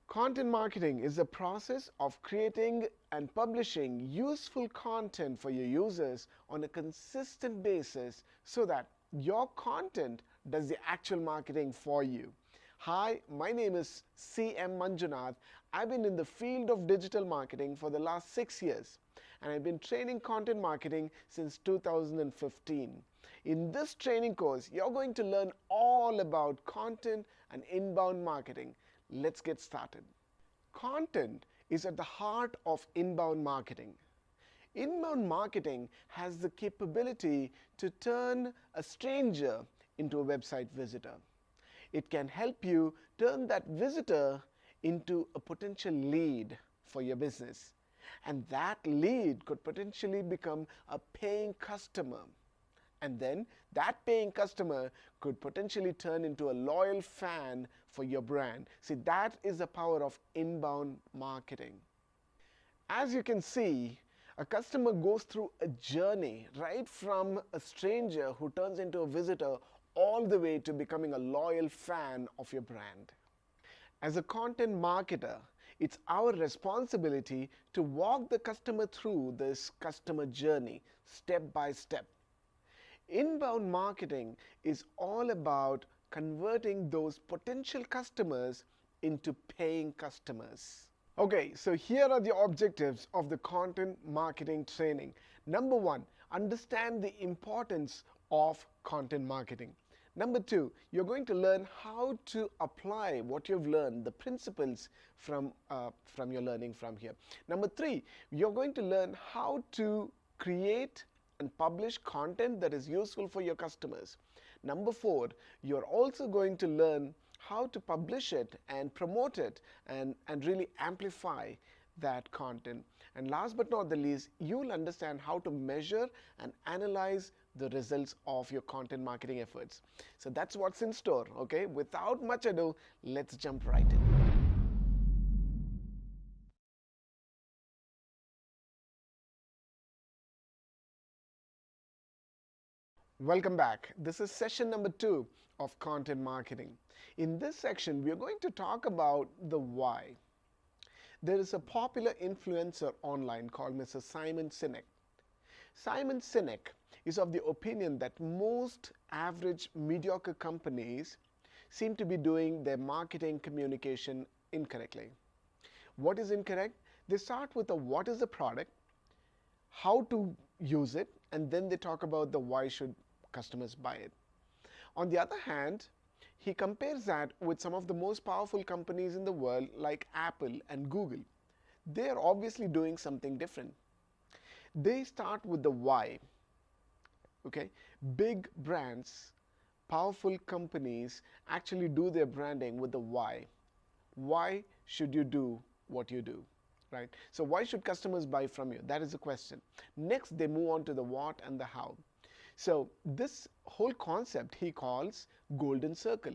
Content marketing is the process of creating and publishing useful content for your users on a consistent basis so that your content does the actual marketing for you. Hi, my name is C.M. Manjunath. I've been in the field of digital marketing for the last 6 years, and I've been training content marketing since 2015. In this training course, you're going to learn all about content and inbound marketing. Let's get started. Content is at the heart of inbound marketing. Inbound marketing has the capability to turn a stranger into a website visitor. It can help you turn that visitor into a potential lead for your business. And that lead could potentially become a paying customer. And then that paying customer could potentially turn into a loyal fan for your brand. See, that is the power of inbound marketing. As you can see, a customer goes through a journey right from a stranger who turns into a visitor all the way to becoming a loyal fan of your brand. As a content marketer, it's our responsibility to walk the customer through this customer journey step by step. Inbound marketing is all about converting those potential customers into paying customers. Okay, so here are the objectives of the content marketing training. Number one, understand the importance of content marketing. Number two, you're going to learn how to apply what you've learned, the principles from your learning from here. Number three, you're going to learn how to create and publish content that is useful for your customers. Number four, you're also going to learn how to publish it and promote it and really amplify that content. And last but not the least, you'll understand how to measure and analyze the results of your content marketing efforts. So that's what's in store, okay? Without much ado, let's jump right in. Welcome back. This is session number 2 of content marketing. In this section, we are going to talk about the why. There is a popular influencer online called Mr. Simon Sinek. Simon Sinek is of the opinion that most average mediocre companies seem to be doing their marketing communication incorrectly. What is incorrect? They start with what is the product, how to use it, and then they talk about the why should customers buy it. On the other hand, he compares that with some of the most powerful companies in the world like Apple and Google. They are obviously doing something different. They start with the why. Okay? Big brands, powerful companies actually do their branding with the why. Why should you do what you do? Right? So why should customers buy from you? That is the question. Next, they move on to the what and the how. So this whole concept he calls golden circle.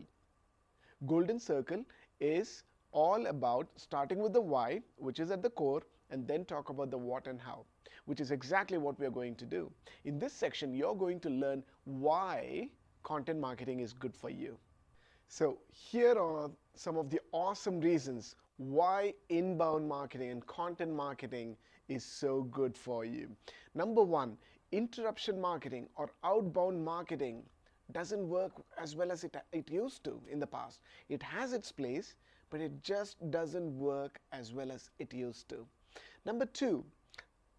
Golden circle is all about starting with the why, which is at the core, and then talk about the what and how, which is exactly what we are going to do. In this section, you're going to learn why content marketing is good for you. So here are some of the awesome reasons why inbound marketing and content marketing is so good for you. Number one, interruption marketing or outbound marketing doesn't work as well as it used to in the past. It has its place, but it just doesn't work as well as it used to. Number two,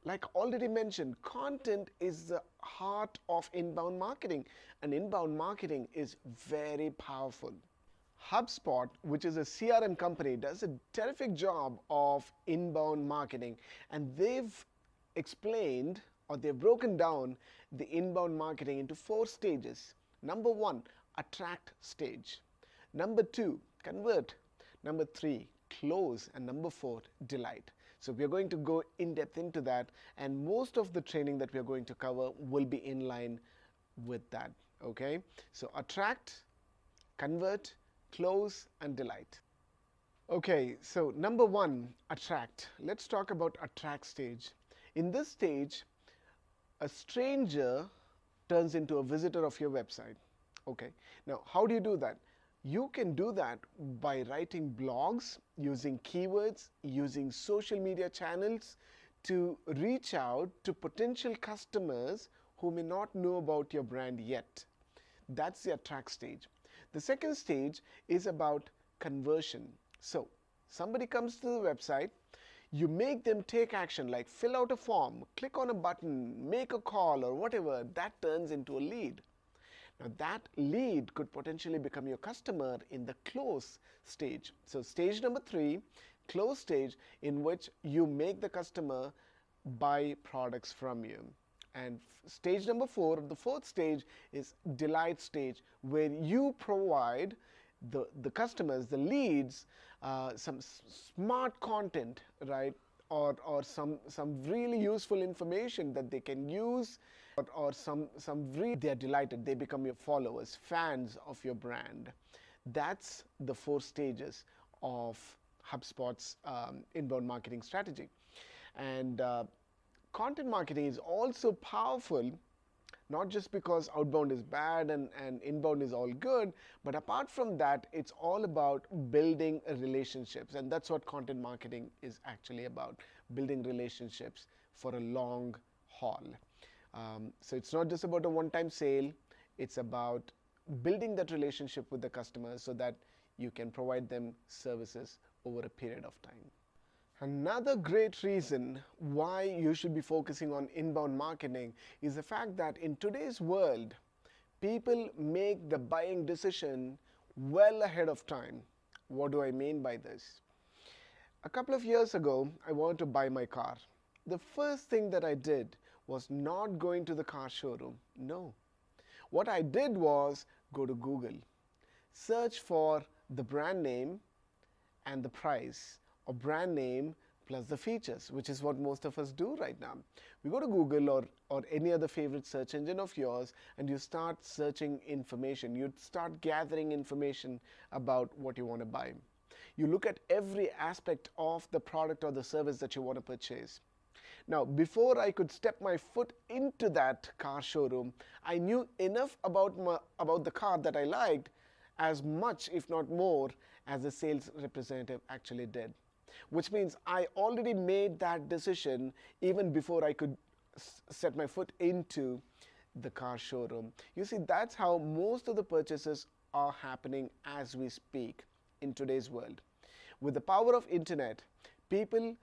like already mentioned, content is the heart of inbound marketing, and inbound marketing is very powerful. HubSpot, which is a CRM company, does a terrific job of inbound marketing, and they've explained or they've broken down the inbound marketing into 4 stages. Number 1, attract stage. Number 2, convert. Number 3, close. And number 4, delight. So we are going to go in depth into that, and most of the training that we are going to cover will be in line with that. Okay, so attract, convert, close, and delight. Okay, so number 1, attract. Let's talk about attract stage. In this stage, a stranger turns into a visitor of your website. Okay, now how do you do that? You can do that by writing blogs, using keywords, using social media channels to reach out to potential customers who may not know about your brand yet. That's the attract stage. The second stage is about conversion. So, somebody comes to the website, you make them take action like fill out a form, click on a button, make a call, or whatever, that turns into a lead. Now, that lead could potentially become your customer in the close stage. So, stage number 3, close stage, in which you make the customer buy products from you. And stage number 4, the fourth stage, is delight stage, where you provide the customers, the leads, some smart content, right? Or some really useful information that they can use, or some really, they are delighted, they become your followers, fans of your brand. That's the 4 stages of HubSpot's inbound marketing strategy. And content marketing is also powerful, not just because outbound is bad and inbound is all good, but apart from that, it's all about building relationships. And that's what content marketing is actually about, building relationships for a long haul. So it's not just about a one-time sale, it's about building that relationship with the customers so that you can provide them services over a period of time. Another great reason why you should be focusing on inbound marketing is the fact that in today's world, people make the buying decision well ahead of time. What do I mean by this? A couple of years ago, I wanted to buy my car. The first thing that I did was not going to the car showroom. No. What I did was go to Google, search for the brand name and the price, or brand name plus the features, which is what most of us do right now. We go to Google or any other favorite search engine of yours, and you start searching information. You start gathering information about what you want to buy. You look at every aspect of the product or the service that you want to purchase. Now, before I could step my foot into that car showroom, I knew enough about the car that I liked, as much, if not more, as the sales representative actually did. Which means I already made that decision even before I could set my foot into the car showroom. You see, that's how most of the purchases are happening as we speak in today's world. With the power of internet, people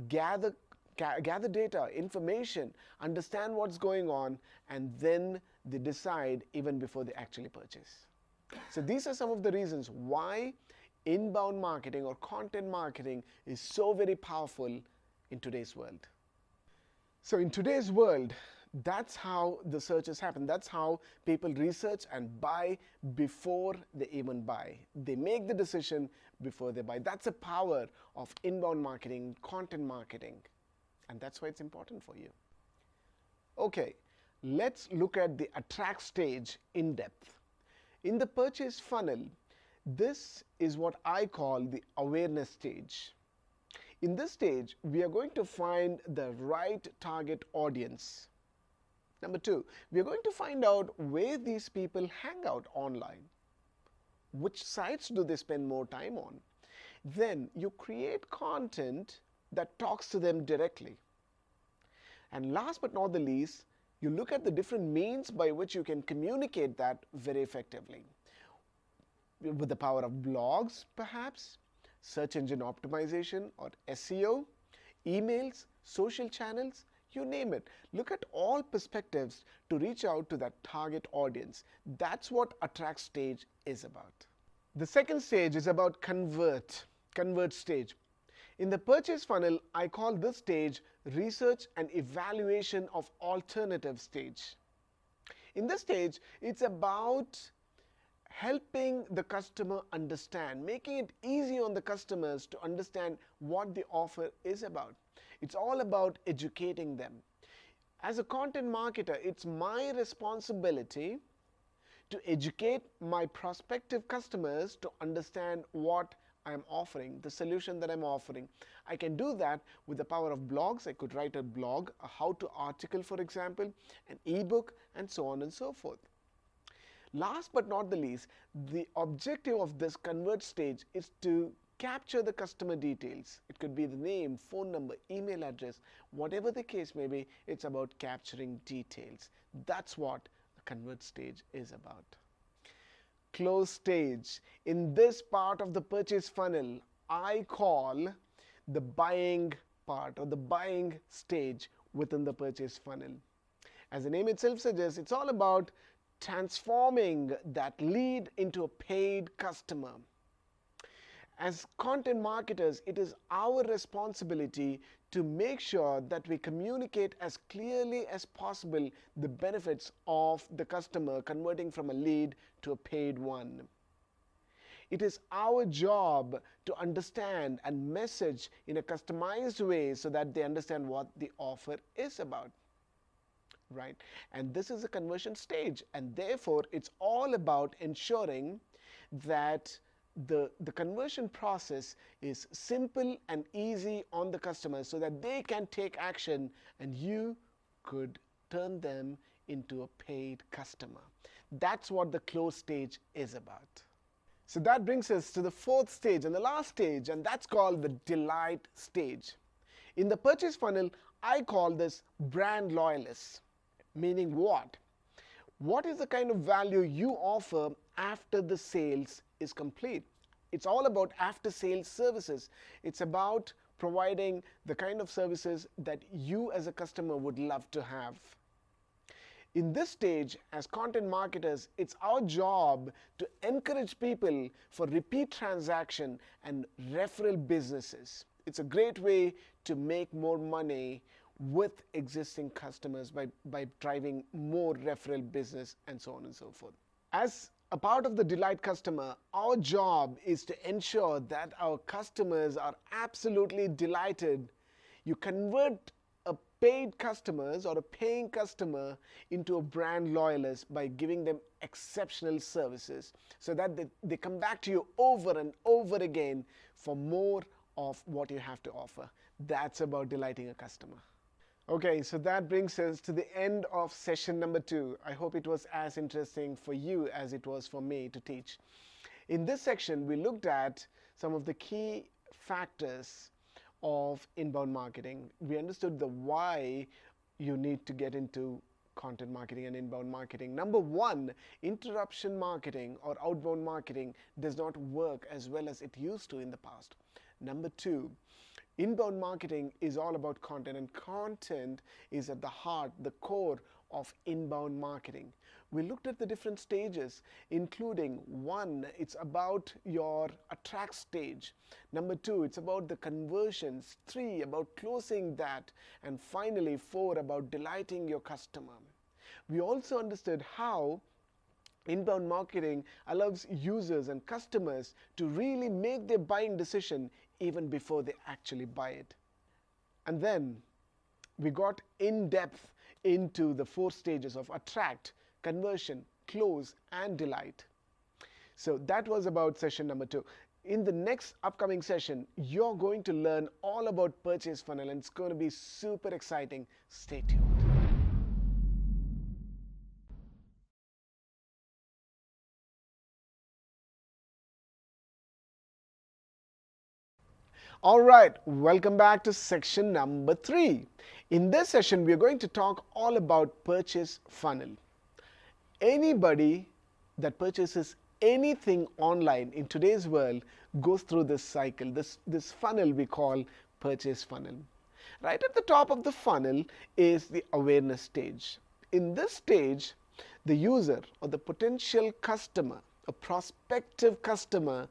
gather data, information, understand what's going on, and then they decide even before they actually purchase. So these are some of the reasons why inbound marketing or content marketing is so very powerful in today's world. So in today's world, that's how the searches happen. That's how people research and buy before they even buy. They make the decision before they buy. That's the power of inbound marketing, content marketing. And that's why it's important for you. Okay, let's look at the attract stage in depth. In the purchase funnel, this is what I call the awareness stage. In this stage, we are going to find the right target audience. Number 2, we are going to find out where these people hang out online. Which sites do they spend more time on? Then you create content that talks to them directly. And last but not the least, you look at the different means by which you can communicate that very effectively. With the power of blogs, perhaps, search engine optimization or SEO, emails, social channels, you name it. Look at all perspectives to reach out to that target audience. That's what attract stage is about. The second stage is about convert stage. In the purchase funnel, I call this stage research and evaluation of alternative stage. In this stage, it's about helping the customer understand, making it easy on the customers to understand what the offer is about. It's all about educating them. As a content marketer, it's my responsibility to educate my prospective customers to understand what I'm offering, the solution that I'm offering. I can do that with the power of blogs. I could write a blog, a how-to article, for example, an ebook, and so on and so forth. Last but not the least, the objective of this convert stage is to capture the customer details. It could be the name, phone number, email address, whatever the case may be, it's about capturing details. That's what the convert stage is about. Close stage. In this part of the purchase funnel, I call the buying part or the buying stage within the purchase funnel. As the name itself suggests, it's all about transforming that lead into a paid customer. As content marketers, it is our responsibility to make sure that we communicate as clearly as possible the benefits of the customer converting from a lead to a paid one. It is our job to understand and message in a customized way so that they understand what the offer is about. Right? And this is a conversion stage, and therefore it's all about ensuring that the conversion process is simple and easy on the customer so that they can take action and you could turn them into a paid customer. That's what the close stage is about. So that brings us to the fourth stage and the last stage, and that's called the delight stage. In the purchase funnel, I call this brand loyalists. Meaning what? What is the kind of value you offer after the sales is complete? It's all about after sales services. It's about providing the kind of services that you as a customer would love to have. In this stage, as content marketers, it's our job to encourage people for repeat transaction and referral businesses. It's a great way to make more money with existing customers by driving more referral business and so on and so forth. As a part of the delight customer, our job is to ensure that our customers are absolutely delighted. You convert a paid customers or a paying customer into a brand loyalist by giving them exceptional services so that they come back to you over and over again for more of what you have to offer. That's about delighting a customer. Okay, so that brings us to the end of session number 2. I hope it was as interesting for you as it was for me to teach. In this section, we looked at some of the key factors of inbound marketing. We understood the why you need to get into content marketing and inbound marketing. Number 1, interruption marketing or outbound marketing does not work as well as it used to in the past. Number 2, inbound marketing is all about content, and content is at the heart, the core of inbound marketing. We looked at the different stages, including 1, it's about your attract stage. Number 2, it's about the conversions. 3, about closing that. And finally, 4, about delighting your customer. We also understood how inbound marketing allows users and customers to really make their buying decision even before they actually buy it. And then we got in depth into the 4 stages of attract, conversion, close, and delight. So that was about session number 2. In the next upcoming session, you're going to learn all about purchase funnel, and it's going to be super exciting. Stay tuned. All right, welcome back to section number 3. In this session, we are going to talk all about purchase funnel. Anybody that purchases anything online in today's world goes through this cycle, this funnel we call purchase funnel. Right at the top of the funnel is the awareness stage. In this stage, the user or the potential customer, a prospective customer,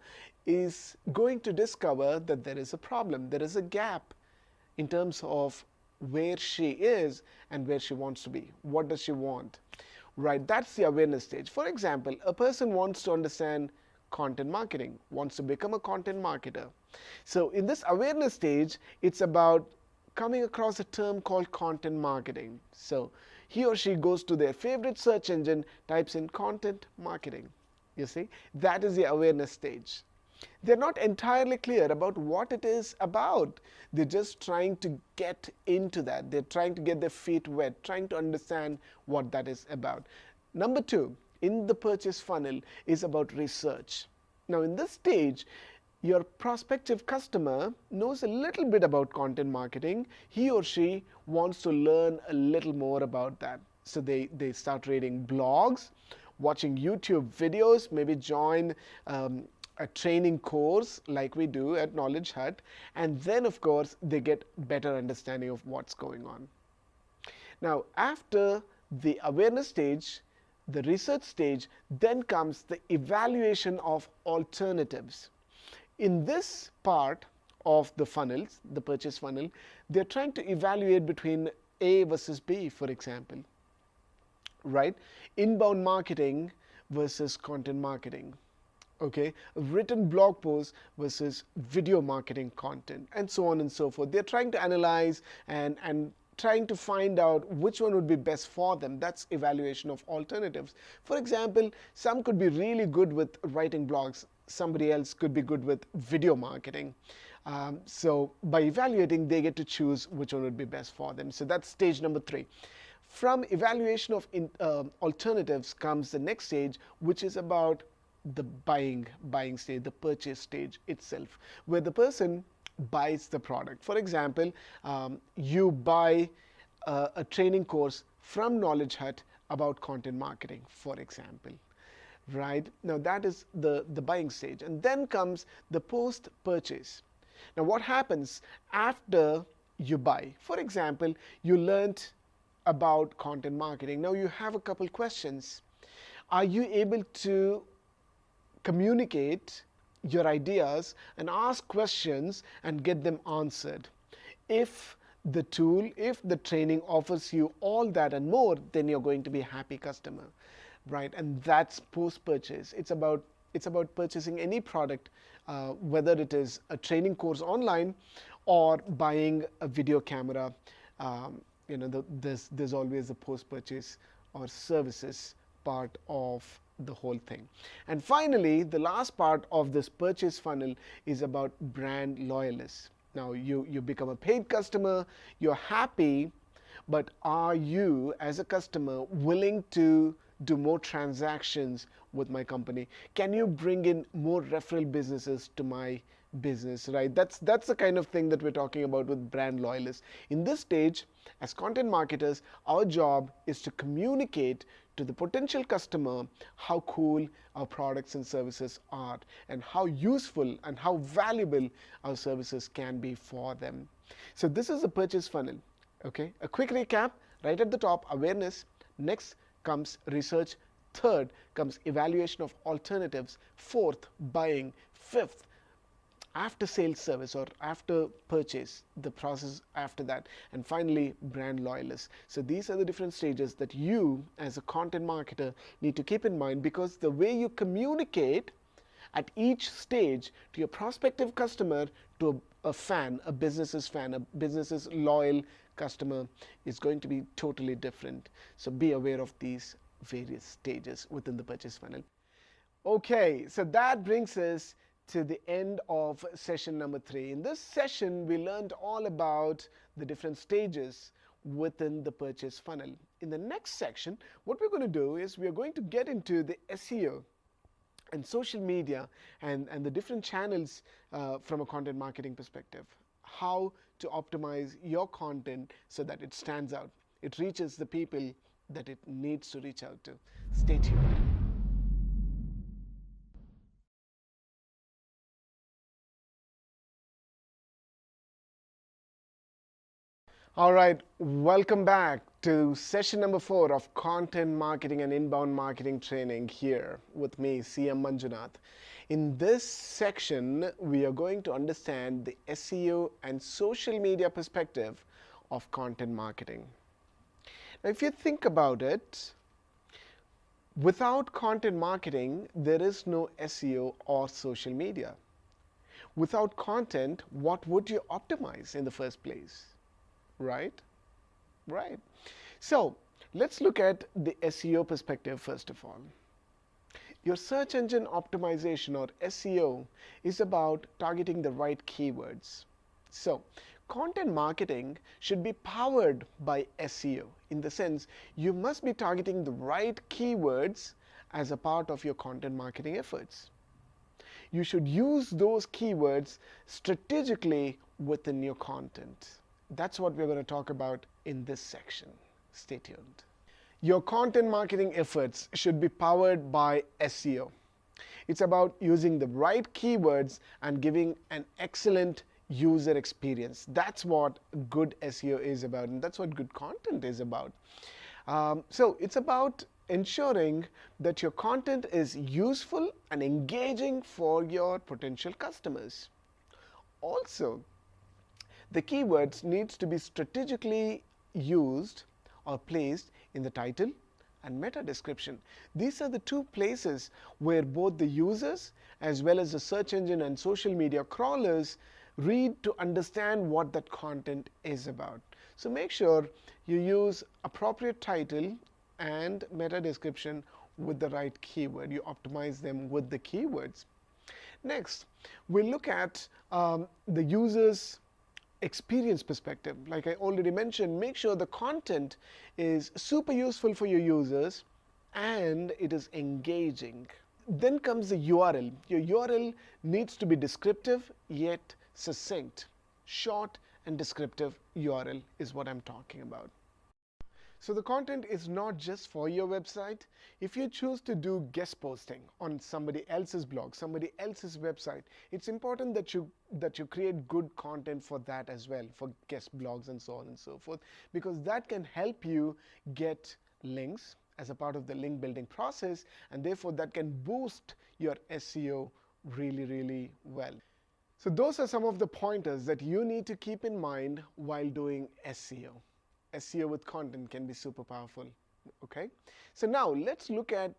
is going to discover that there is a problem, there is a gap in terms of where she is and where she wants to be. What does she want? Right, that's the awareness stage. For example, a person wants to understand content marketing, wants to become a content marketer. So in this awareness stage, it's about coming across a term called content marketing. So he or she goes to their favorite search engine, types in content marketing. You see, that is the awareness stage. They're not entirely clear about what it is about. They're just trying to get into that. They're trying to get their feet wet, trying to understand what that is about. Number 2, in the purchase funnel is about research. Now, in this stage, your prospective customer knows a little bit about content marketing. He or she wants to learn a little more about that. So they start reading blogs, watching YouTube videos, maybe join a training course like we do at Knowledge Hut, and then of course they get better understanding of what's going on. Now, after the awareness stage, the research stage, then comes the evaluation of alternatives. In this part of the funnels, the purchase funnel, they're trying to evaluate between A versus B, for example, right? Inbound marketing versus content marketing, okay? Written blog posts versus video marketing content, and so on and so forth. They're trying to analyze and trying to find out which one would be best for them. That's evaluation of alternatives. For example, some could be really good with writing blogs. Somebody else could be good with video marketing. So by evaluating, they get to choose which one would be best for them. So that's stage number 3. From evaluation of alternatives comes the next stage, which is about the buying stage, the purchase stage itself, where the person buys the product. For example, you buy a training course from Knowledge Hut about content marketing, for example. Right? Now that is the buying stage. And then comes the post-purchase. Now what happens after you buy? For example, you learned about content marketing. Now you have a couple questions. Are you able to communicate your ideas and ask questions and get them answered? If the tool, if the training offers you all that and more, then you're going to be a happy customer. Right? And that's post-purchase. It's about purchasing any product, whether it is a training course online or buying a video camera. There's always a post-purchase or services part of the whole thing. And finally, the last part of this purchase funnel is about brand loyalists. Now you become a paid customer, you're happy, but are you as a customer willing to do more transactions with my company? Can you bring in more referral businesses to my business, right? That's the kind of thing that we're talking about with brand loyalists. In this stage, as content marketers, our job is to communicate to the potential customer how cool our products and services are and how useful and how valuable our services can be for them. So this is a purchase funnel. Okay, a quick recap. Right at the top, awareness. Next comes research. Third comes evaluation of alternatives. Fourth, buying. Fifth, after sales service or after purchase, the process after that. And finally, brand loyalists. So these are the different stages that you as a content marketer need to keep in mind, because the way you communicate at each stage to your prospective customer, to a fan, a business's loyal customer, is going to be totally different. So be aware of these various stages within the purchase funnel. Okay, so that brings us to the end of session number 3. In this session, we learned all about the different stages within the purchase funnel. In the next section, what we're going to do is we're going to get into the SEO and social media and the different channels from a content marketing perspective. How to optimize your content so that it stands out. It reaches the people that it needs to reach out to. Stay tuned. All right, welcome back to session number 4 of Content Marketing and Inbound Marketing Training here with me, CM Manjunath. In this section, we are going to understand the SEO and social media perspective of content marketing. Now, if you think about it, without content marketing, there is no SEO or social media. Without content, what would you optimize in the first place? Right? Right. So let's look at the SEO perspective first of all. Your search engine optimization, or SEO, is about targeting the right keywords. So content marketing should be powered by SEO, in the sense you must be targeting the right keywords as a part of your content marketing efforts. You should use those keywords strategically within your content. That's what we're going to talk about in this section. Stay tuned. Your content marketing efforts should be powered by SEO. It's about using the right keywords and giving an excellent user experience. That's what good SEO is about, and that's what good content is about. So it's about ensuring that your content is useful and engaging for your potential customers. Also, the keywords needs to be strategically used or placed in the title and meta description. These are the two places where both the users as well as the search engine and social media crawlers read to understand what that content is about. So make sure you use appropriate title and meta description with the right keyword. You optimize them with the keywords. Next, we'll look at the user's experience perspective. Like I already mentioned, make sure the content is super useful for your users and it is engaging. Then comes the URL. Your URL needs to be descriptive yet succinct. Short and descriptive URL is what I'm talking about. So the content is not just for your website. If you choose to do guest posting on somebody else's blog, somebody else's website, it's important that you create good content for that as well, for guest blogs and so on and so forth, because that can help you get links as a part of the link building process, and therefore that can boost your SEO really, really well. So those are some of the pointers that you need to keep in mind while doing SEO. SEO with content can be super powerful. Okay, so now let's look at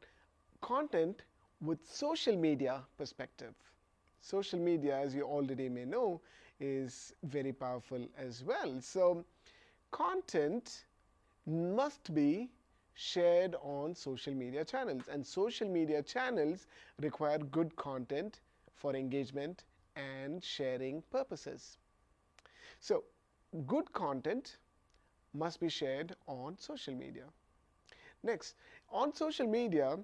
content with social media perspective. Social media, as you already may know, is very powerful as well. So content must be shared on social media channels, and social media channels require good content for engagement and sharing purposes. So good content must be shared on social media. Next, on social media,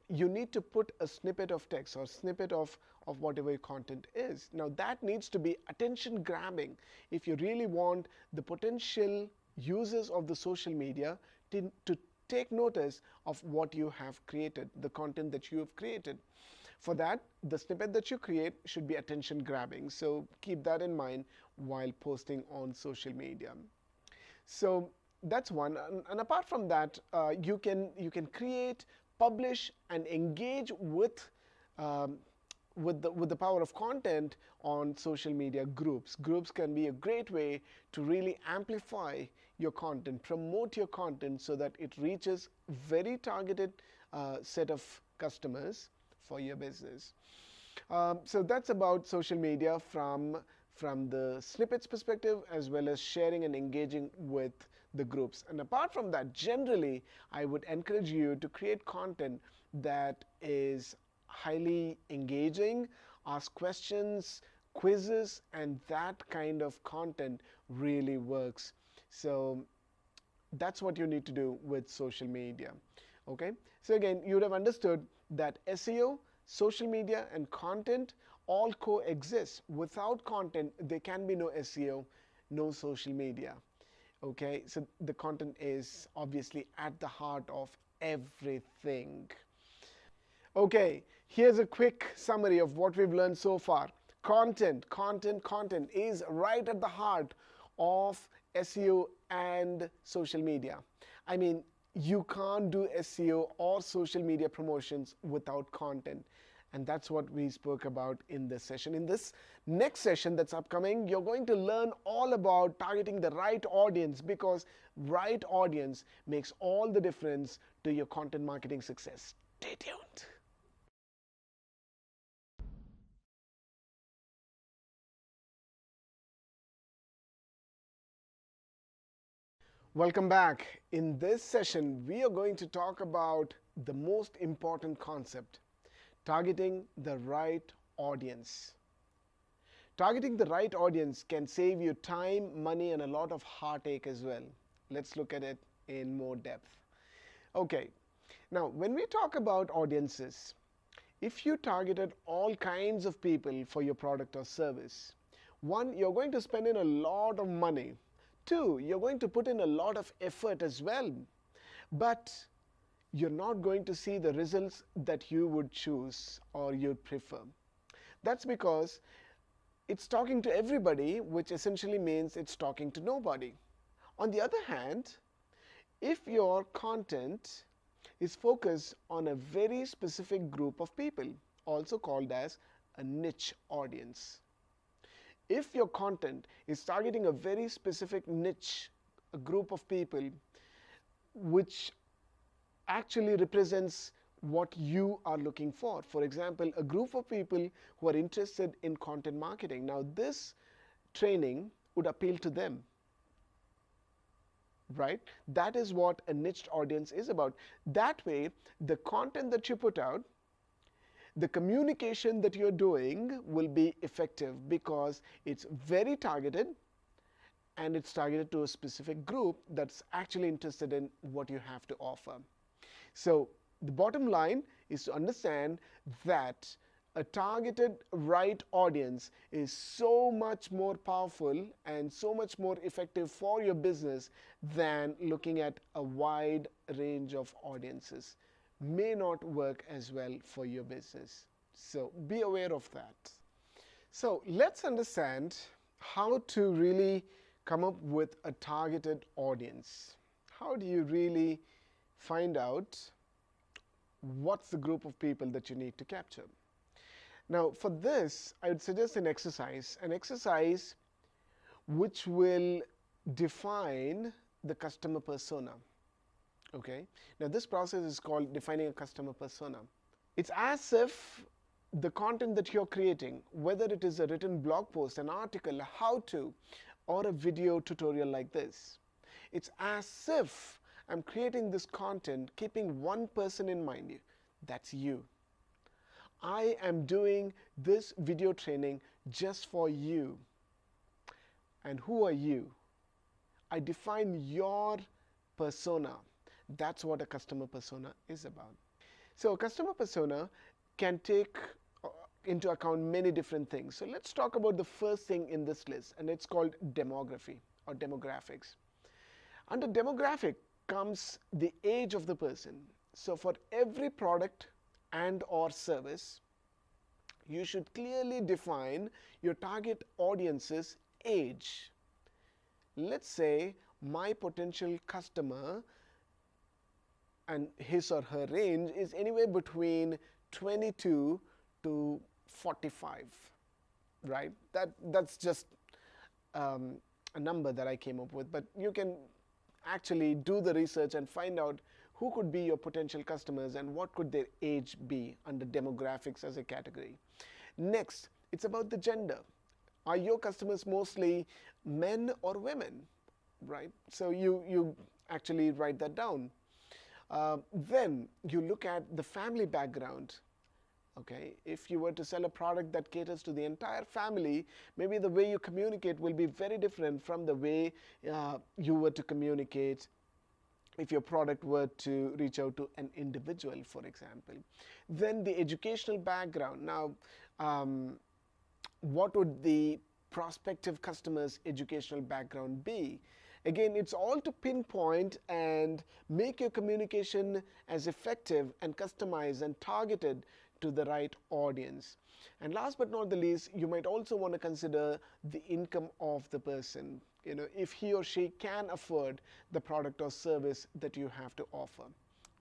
you need to put a snippet of text or snippet of whatever your content is. Now that needs to be attention grabbing if you really want the potential users of the social media to take notice of what you have created, the content that you have created. For that, the snippet that you create should be attention grabbing. So keep that in mind while posting on social media. So that's one. And apart from that, you can create, publish, and engage with the power of content on social media groups. Groups can be a great way to really amplify your content, promote your content so that it reaches very targeted set of customers for your business. So that's about social media from the snippets perspective, as well as sharing and engaging with the groups. And apart from that, generally, I would encourage you to create content that is highly engaging, ask questions, quizzes, and that kind of content really works. So that's what you need to do with social media. Okay, so again, you would have understood that SEO, social media, and content all coexist. Without content, there can be no SEO, no social media. Okay, so the content is obviously at the heart of everything. Okay, here's a quick summary of what we've learned so far. Content is right at the heart of SEO and social media. I mean, you can't do SEO or social media promotions without content. And that's what we spoke about in this session. In this next session that's upcoming, you're going to learn all about targeting the right audience, because right audience makes all the difference to your content marketing success. Stay tuned. Welcome back. In this session, we are going to talk about the most important concept: targeting the right audience. Targeting the right audience can save you time, money, and a lot of heartache as well. Let's look at it in more depth. Okay, Now, when we talk about audiences, if you targeted all kinds of people for your product or service, one, you're going to spend in a lot of money. Two, you're going to put in a lot of effort as well. But you're not going to see the results that you would choose or you'd prefer. That's because it's talking to everybody, which essentially means it's talking to nobody. On the other hand, if your content is focused on a very specific group of people, also called as a niche audience. If your content is targeting a very specific niche, a group of people, which actually represents what you are looking for. For example, a group of people who are interested in content marketing. Now, this training would appeal to them, right? That is what a niched audience is about. That way, the content that you put out, the communication that you're doing will be effective because it's very targeted and it's targeted to a specific group that's actually interested in what you have to offer. So the bottom line is to understand that a targeted right audience is so much more powerful and so much more effective for your business than looking at a wide range of audiences. May not work as well for your business. So be aware of that. So let's understand how to really come up with a targeted audience. How do you really find out what's the group of people that you need to capture? Now, for this, I would suggest an exercise which will define the customer persona. Okay? Now, this process is called defining a customer persona. It's as if the content that you're creating, whether it is a written blog post, an article, a how-to, or a video tutorial like this, it's as if I'm creating this content keeping one person in mind. That's you. I am doing this video training just for you. And who are you? I define your persona. That's what a customer persona is about. So a customer persona can take into account many different things. So let's talk about the first thing in this list, and it's called demography or demographics. Under demographic comes the age of the person. So for every product and or service, you should clearly define your target audience's age. Let's say my potential customer and his or her range is anywhere between 22 to 45, right? That's just a number that I came up with, but you can actually do the research and find out who could be your potential customers and what could their age be under demographics as a category. Next, it's about the gender. Are your customers mostly men or women, right? So you actually write that down. Then you look at the family background. Okay, if you were to sell a product that caters to the entire family, maybe the way you communicate will be very different from the way you were to communicate if your product were to reach out to an individual, for example. Then the educational background. Now, what would the prospective customer's educational background be? Again, it's all to pinpoint and make your communication as effective and customized and targeted to the right audience. And last but not the least, you might also want to consider the income of the person. You know, if he or she can afford the product or service that you have to offer.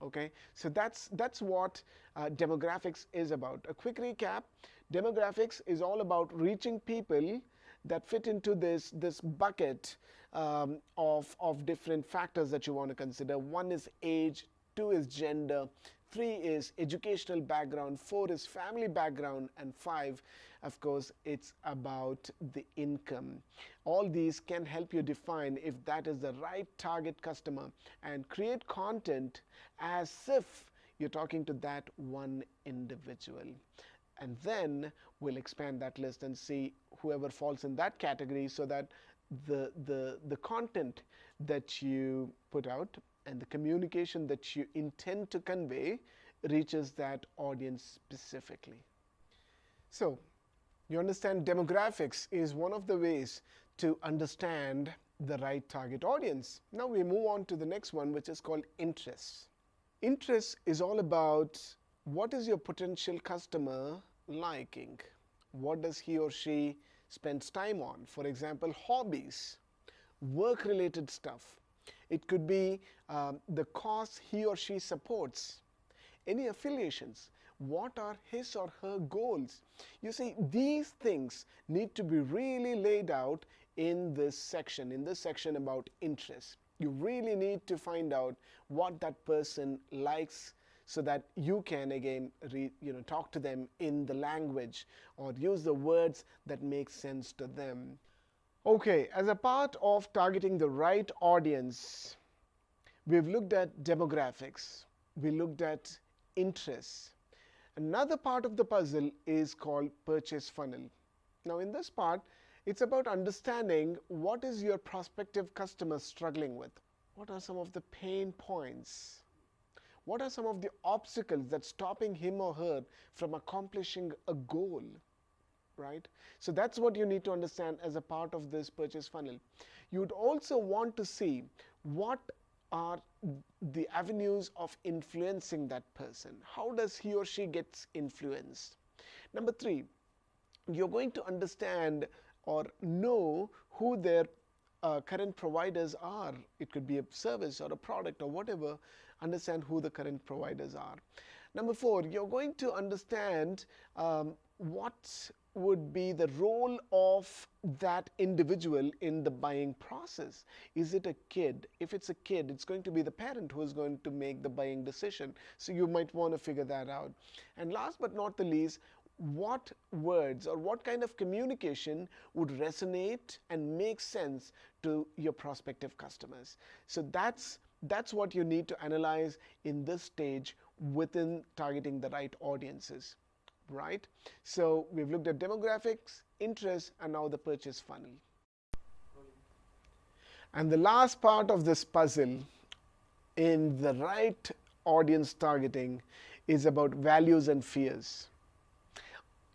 Okay, so that's what demographics is about. A quick recap: demographics is all about reaching people that fit into this bucket of different factors that you want to consider. One is age, two is gender, 3 is educational background, 4 is family background, and 5, of course, it's about the income. All these can help you define if that is the right target customer and create content as if you're talking to that one individual. And then we'll expand that list and see whoever falls in that category so that the content that you put out and the communication that you intend to convey reaches that audience specifically. So, you understand demographics is one of the ways to understand the right target audience. Now we move on to the next one, which is called interests. Interest is all about what is your potential customer liking? What does he or she spends time on? For example, hobbies, work-related stuff. It could be the cause he or she supports, any affiliations, what are his or her goals. You see, these things need to be really laid out in this section about interests. You really need to find out what that person likes so that you can again talk to them in the language or use the words that make sense to them. Okay, as a part of targeting the right audience, we've looked at demographics, we looked at interests. Another part of the puzzle is called purchase funnel. Now in this part, it's about understanding what is your prospective customer struggling with. What are some of the pain points? What are some of the obstacles that's stopping him or her from accomplishing a goal? Right? So that's what you need to understand as a part of this purchase funnel. You would also want to see what are the avenues of influencing that person. How does he or she gets influenced? Number 3, you're going to understand or know who their current providers are. It could be a service or a product or whatever. Understand who the current providers are. Number 4, you're going to understand what would be the role of that individual in the buying process. Is it a kid? If it's a kid, it's going to be the parent who is going to make the buying decision. So you might want to figure that out. And last but not the least, what words or what kind of communication would resonate and make sense to your prospective customers. So that's what you need to analyze in this stage within targeting the right audiences. Right? So we've looked at demographics, interests, and now the purchase funnel. And the last part of this puzzle in the right audience targeting is about values and fears.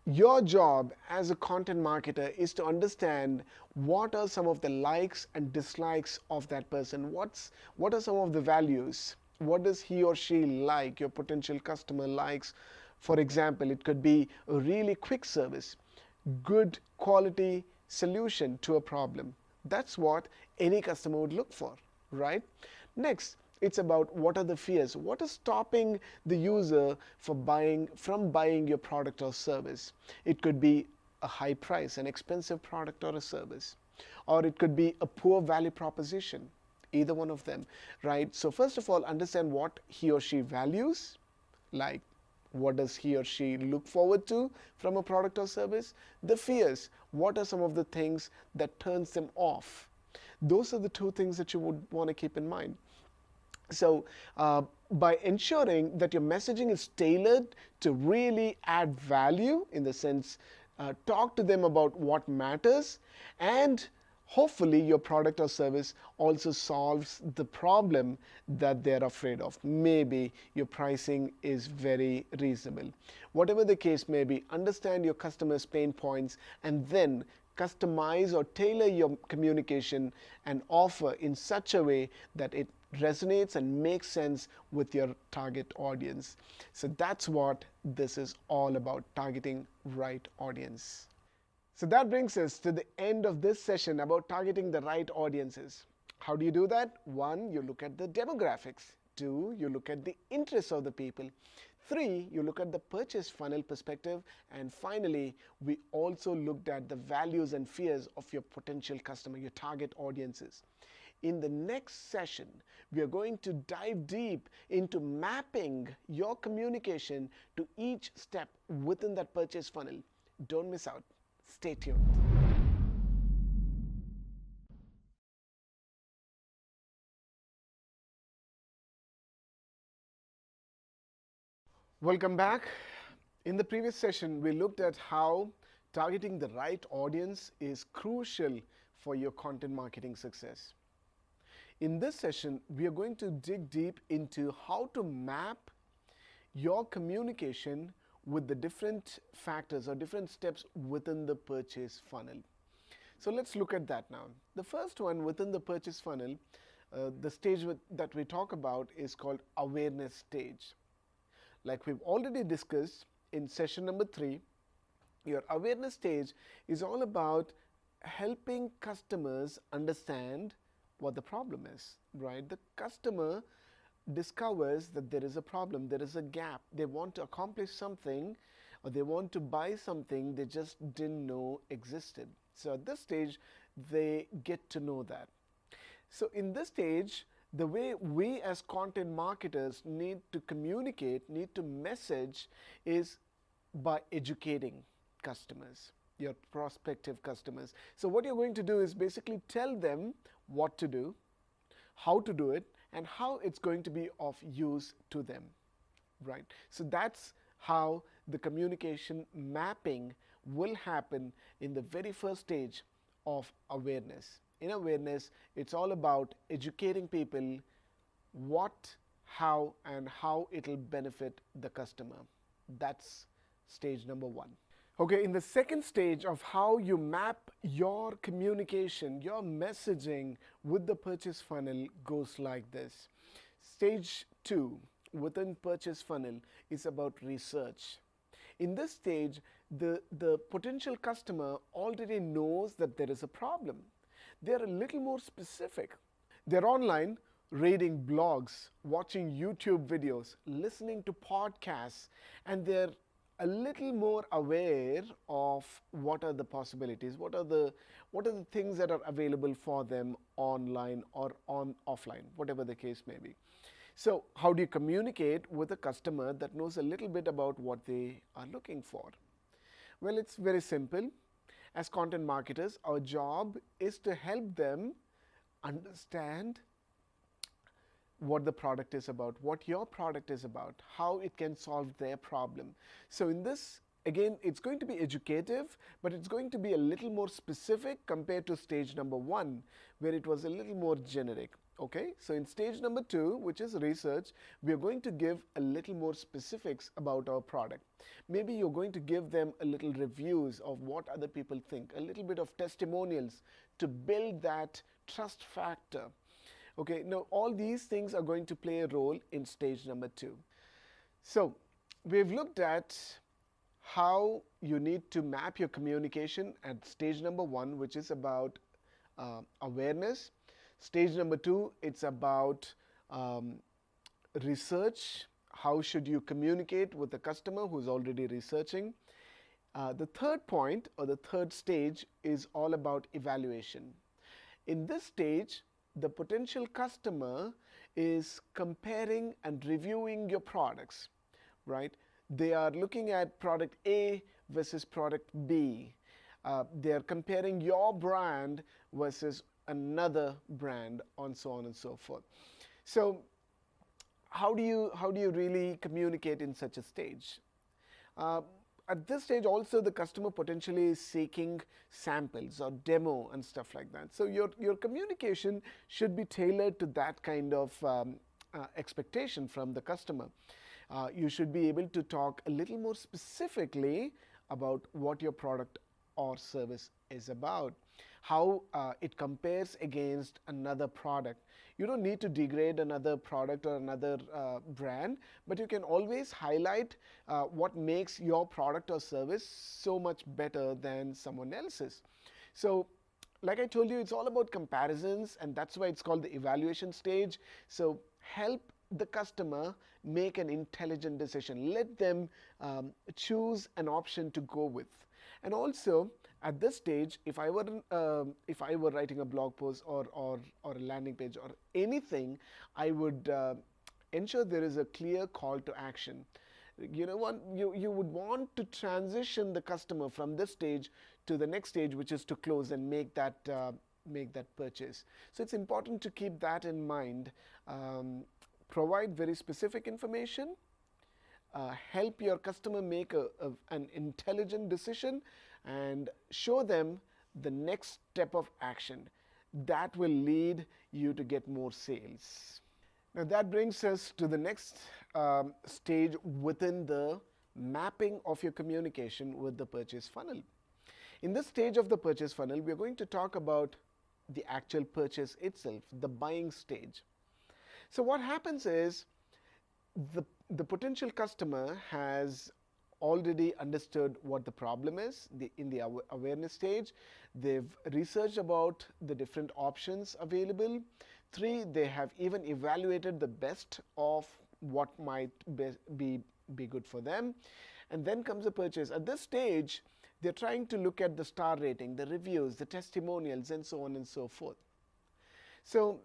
Your job as a content marketer is to understand what are some of the likes and dislikes of that person. What are some of the values? What does he or she like, your potential customer likes? For example, it could be a really quick service, good quality solution to a problem. That's what any customer would look for, right? Next, it's about what are the fears. What is stopping the user from buying your product or service? It could be a high price, an expensive product or a service, or it could be a poor value proposition, either one of them, right? So first of all, understand what he or she values, like what does he or she look forward to from a product or service? The fears, what are some of the things that turns them off? Those are the 2 things that you would want to keep in mind. So by ensuring that your messaging is tailored to really add value, in the sense talk to them about what matters, and hopefully your product or service also solves the problem that they're afraid of. Maybe your pricing is very reasonable. Whatever the case may be, understand your customers' pain points and then customize or tailor your communication and offer in such a way that it resonates and makes sense with your target audience. So that's what this is all about, targeting right audience. So that brings us to the end of this session about targeting the right audiences. How do you do that? 1, you look at the demographics. 2, you look at the interests of the people. 3, you look at the purchase funnel perspective. And finally, we also looked at the values and fears of your potential customer, your target audiences. In the next session, we are going to dive deep into mapping your communication to each step within that purchase funnel. Don't miss out. Stay tuned. Welcome back. In the previous session, we looked at how targeting the right audience is crucial for your content marketing success. In this session, we are going to dig deep into how to map your communication with the different factors or different steps within the purchase funnel. So let's look at that now. The first one within the purchase funnel, the stage that we talk about is called awareness stage. Like we've already discussed in session number 3, your awareness stage is all about helping customers understand what the problem is, right? The customer discovers that there is a problem, there is a gap. They want to accomplish something or they want to buy something they just didn't know existed. So at this stage, they get to know that. So in this stage, the way we as content marketers need to communicate, need to message is by educating customers, your prospective customers. So what you're going to do is basically tell them what to do, how to do it, and how it's going to be of use to them, right? So that's how the communication mapping will happen in the very first stage of awareness. In awareness, it's all about educating people what, how, and how it'll benefit the customer. That's stage number 1. Okay, in the second stage of how you map your communication, your messaging with the purchase funnel goes like this. Stage 2 within purchase funnel is about research. In this stage, the potential customer already knows that there is a problem. They're a little more specific. They're online reading blogs, watching YouTube videos, listening to podcasts, and they're a little more aware of what are the possibilities, what are the things that are available for them online or offline, whatever the case may be. So how do you communicate with a customer that knows a little bit about what they are looking for? Well, it's very simple. As content marketers, our job is to help them understand what the product is about, what your product is about, how it can solve their problem. So in this, again, it's going to be educative, but it's going to be a little more specific compared to stage number 1, where it was a little more generic. Okay, so in stage number 2, which is research, we are going to give a little more specifics about our product. Maybe you're going to give them a little reviews of what other people think, a little bit of testimonials to build that trust factor. Okay, now all these things are going to play a role in stage number 2. So we've looked at how you need to map your communication at stage number 1, which is about awareness. Stage number 2, it's about research. How should you communicate with the customer who's already researching? The third point or the third stage is all about evaluation. In this stage, the potential customer is comparing and reviewing your products, right? They are looking at product A versus product B. They are comparing your brand versus another brand, and so on and so forth. So how do you really communicate in such a stage? At this stage also, the customer potentially is seeking samples or demo and stuff like that. So your communication should be tailored to that kind of expectation from the customer. You should be able to talk a little more specifically about what your product or service is about, how it compares against another product. You don't need to degrade another product or another brand, but you can always highlight what makes your product or service so much better than someone else's. So like I told you, it's all about comparisons, and that's why it's called the evaluation stage. So help the customer make an intelligent decision. Let them choose an option to go with. And also, at this stage, if I were writing a blog post or a landing page or anything, I would ensure there is a clear call to action. You would want to transition the customer from this stage to the next stage, which is to close and make that purchase. So it's important to keep that in mind. Provide very specific information. Help your customer make an intelligent decision, and show them the next step of action that will lead you to get more sales. Now that brings us to the next stage within the mapping of your communication with the purchase funnel. In this stage of the purchase funnel, we are going to talk about the actual purchase itself, the buying stage. So what happens is the potential customer has already understood what the problem is in the awareness stage. They've researched about the different options available. 3, they have even evaluated the best of what might be good for them. And then comes the purchase. At this stage, they're trying to look at the star rating, the reviews, the testimonials, and so on and so forth. So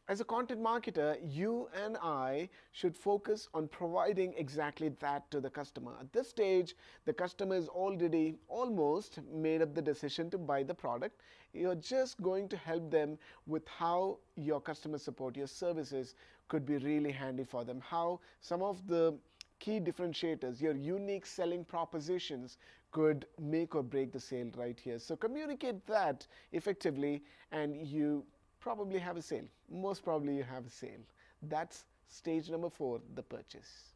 as a content marketer, you and I should focus on providing exactly that to the customer. At this stage, the customer is already almost made up the decision to buy the product. You're just going to help them with how your customer support, your services could be really handy for them, how some of the key differentiators, your unique selling propositions could make or break the sale right here. So communicate that effectively and you probably have a sale. Most probably you have a sale. That's stage number 4, the purchase.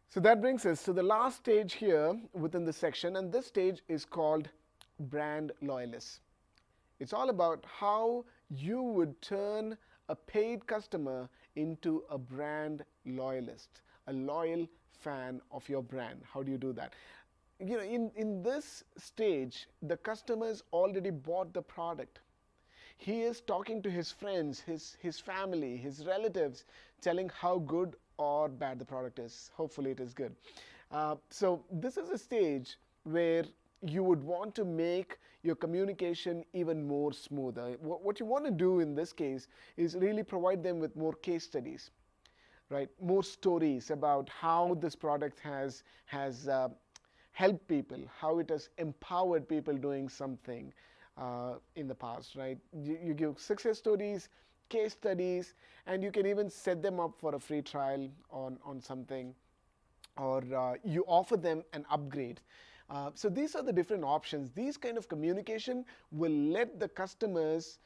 So that brings us to the last stage here within the section, and this stage is called brand loyalists. It's all about how you would turn a paid customer into a brand loyalist, a loyal fan of your brand. How do you do that? You know, in this stage, the customer's already bought the product. He is talking to his friends, his family, his relatives, telling how good or bad the product is. Hopefully it is good. So this is a stage where you would want to make your communication even more smoother. What you want to do in this case is really provide them with more case studies, right? More stories about how this product has helped people, how it has empowered people doing something in the past, right? You give success stories, case studies, and you can even set them up for a free trial on something, or you offer them an upgrade. So these are the different options. These kind of communication will let the customers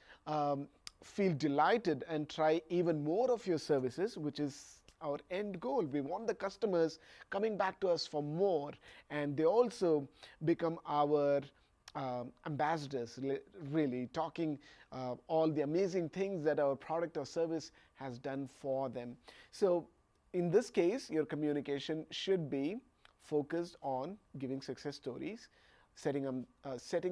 feel delighted and try even more of your services, which is our end goal. We want the customers coming back to us for more, and they also become our ambassadors, really talking all the amazing things that our product or service has done for them. So in this case, your communication should be focused on giving success stories, setting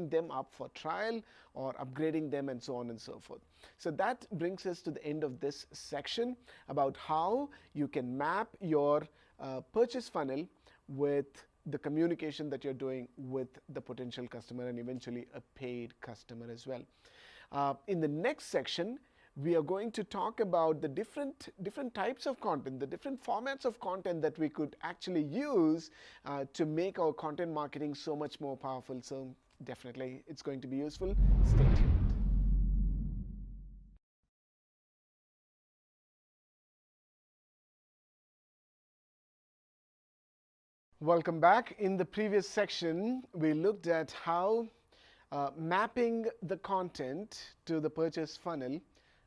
them up for trial or upgrading them, and so on and so forth. So that brings us to the end of this section about how you can map your purchase funnel with the communication that you're doing with the potential customer and eventually a paid customer as well. In the next section, we are going to talk about the different types of content, the different formats of content that we could actually use to make our content marketing so much more powerful. So definitely it's going to be useful. Stay tuned. Welcome back. In the previous section, we looked at how mapping the content to the purchase funnel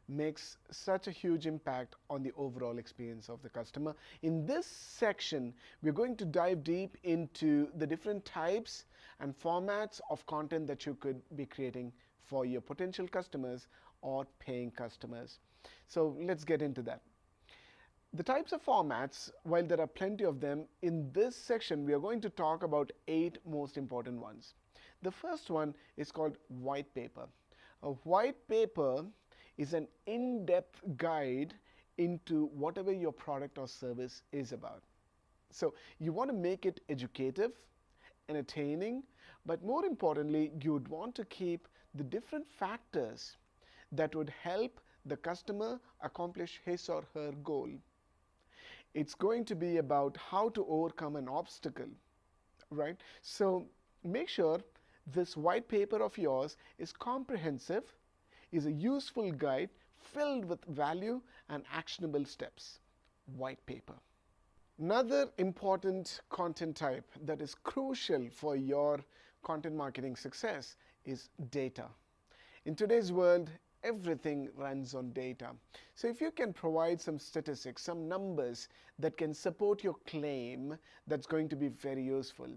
makes such a huge impact on the overall experience of the customer. In this section, we're going to dive deep into the different types and formats of content that you could be creating for your potential customers or paying customers. So let's get into that. The types of formats, while there are plenty of them, in this section we are going to talk about 8 most important ones. The first one is called white paper. A white paper is an in-depth guide into whatever your product or service is about. So you want to make it educative, entertaining, but more importantly, you would want to keep the different factors that would help the customer accomplish his or her goal. It's going to be about how to overcome an obstacle, right? So make sure this white paper of yours is comprehensive, is a useful guide filled with value and actionable steps. White paper. Another important content type that is crucial for your content marketing success is data. In today's world, everything runs on data. So if you can provide some statistics, some numbers that can support your claim, that's going to be very useful.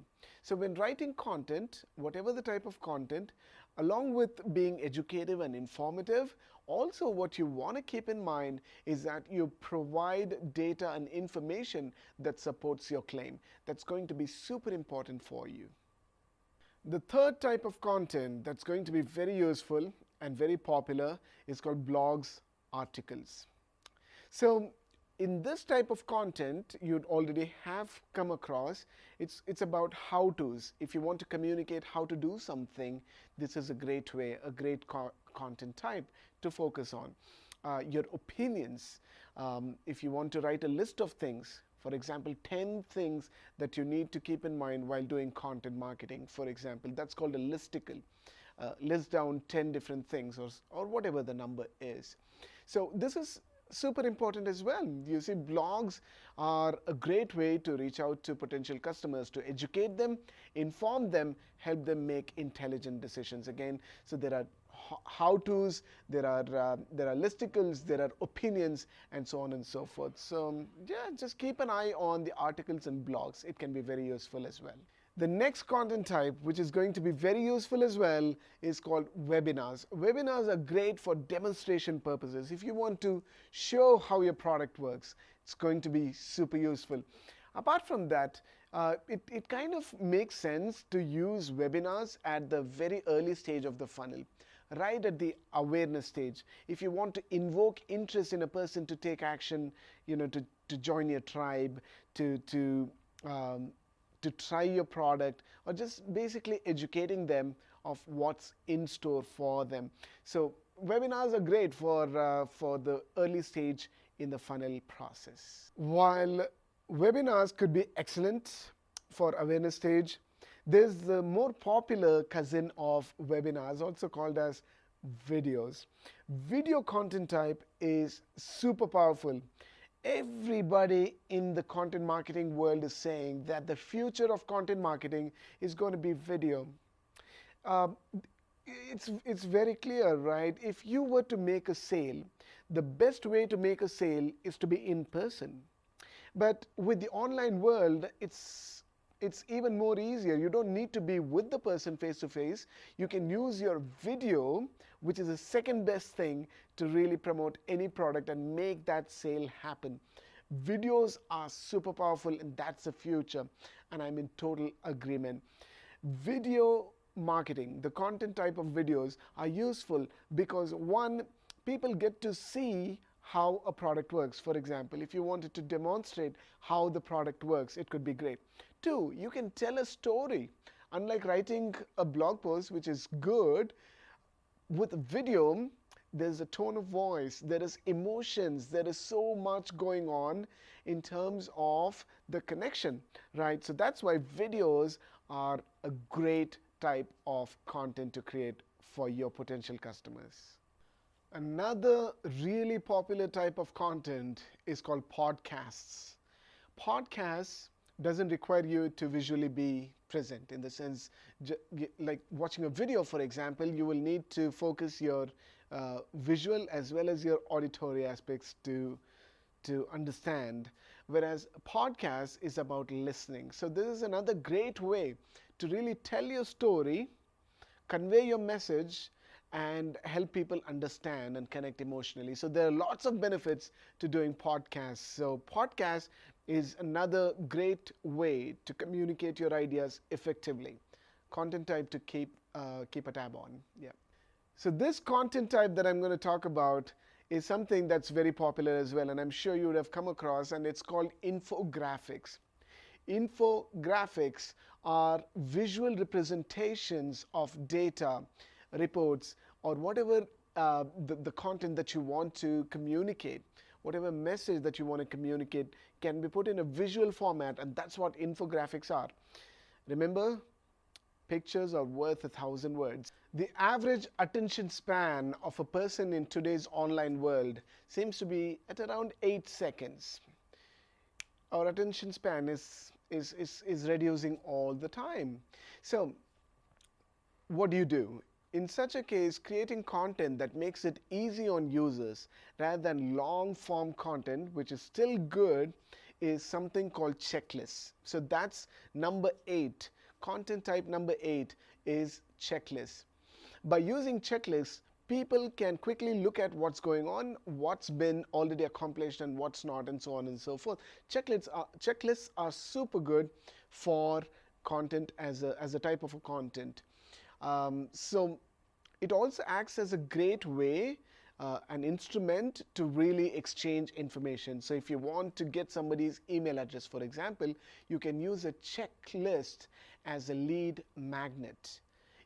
So when writing content, whatever the type of content, along with being educative and informative, also what you want to keep in mind is that you provide data and information that supports your claim. That's going to be super important for you. The third type of content that's going to be very useful and very popular is called blogs, articles. So in this type of content, you'd already have come across, it's about how-tos. If you want to communicate how to do something, this is a great way, a great content type to focus on. Your opinions, if you want to write a list of things, for example, 10 things that you need to keep in mind while doing content marketing, for example, that's called a listicle. List down 10 different things, or whatever the number is. So this is super important as well. You see, blogs are a great way to reach out to potential customers, to educate them, inform them, help them make intelligent decisions. Again, so there are how-tos, there are listicles, there are opinions, and so on and so forth. So yeah, just keep an eye on the articles and blogs. It can be very useful as well. The next content type, which is going to be very useful as well, is called webinars. Webinars are great for demonstration purposes. If you want to show how your product works, it's going to be super useful. Apart from that, it kind of makes sense to use webinars at the very early stage of the funnel, right at the awareness stage. If you want to invoke interest in a person to take action, to join your tribe, to try your product, or just basically educating them of what's in store for them. So webinars are great for the early stage in the funnel process. While webinars could be excellent for awareness stage, there's the more popular cousin of webinars, also called as videos. Video content type is super powerful. Everybody in the content marketing world is saying that the future of content marketing is going to be video. It's very clear, right? If you were to make a sale, the best way to make a sale is to be in person. But with the online world, it's even more easier. You don't need to be with the person face to face. You can use your video, which is the second best thing to really promote any product and make that sale happen. Videos are super powerful, and that's the future, and I'm in total agreement. Video marketing, the content type of videos, are useful because, one, people get to see how a product works. For example, if you wanted to demonstrate how the product works, it could be great. Two, you can tell a story. Unlike writing a blog post, which is good, with video, there's a tone of voice, there is emotions, there is so much going on in terms of the connection, right? So that's why videos are a great type of content to create for your potential customers. Another really popular type of content is called podcasts. Podcasts doesn't require you to visually be present, in the sense, like watching a video, for example, you will need to focus your visual as well as your auditory aspects to understand, whereas podcast is about listening. So this is another great way to really tell your story, convey your message, and help people understand and connect emotionally. So there are lots of benefits to doing podcasts. So podcast is another great way to communicate your ideas effectively. Content type to keep a tab on. Yeah. So this content type that I'm going to talk about is something that's very popular as well, and I'm sure you would have come across, and it's called infographics. Infographics are visual representations of data, reports, or whatever the content that you want to communicate. Whatever message that you want to communicate can be put in a visual format, and that's what infographics are. Remember, pictures are worth 1,000 words. The average attention span of a person in today's online world seems to be at around 8 seconds. Our attention span is reducing all the time. So what do? In such a case, creating content that makes it easy on users rather than long form content, which is still good, is something called checklists. So that's number 8. Content type number 8 is checklists. By using checklists, people can quickly look at what's going on, what's been already accomplished and what's not, and so on and so forth. Checklists are super good for content as a type of a content. So it also acts as a great way, an instrument to really exchange information. So if you want to get somebody's email address, for example, you can use a checklist as a lead magnet.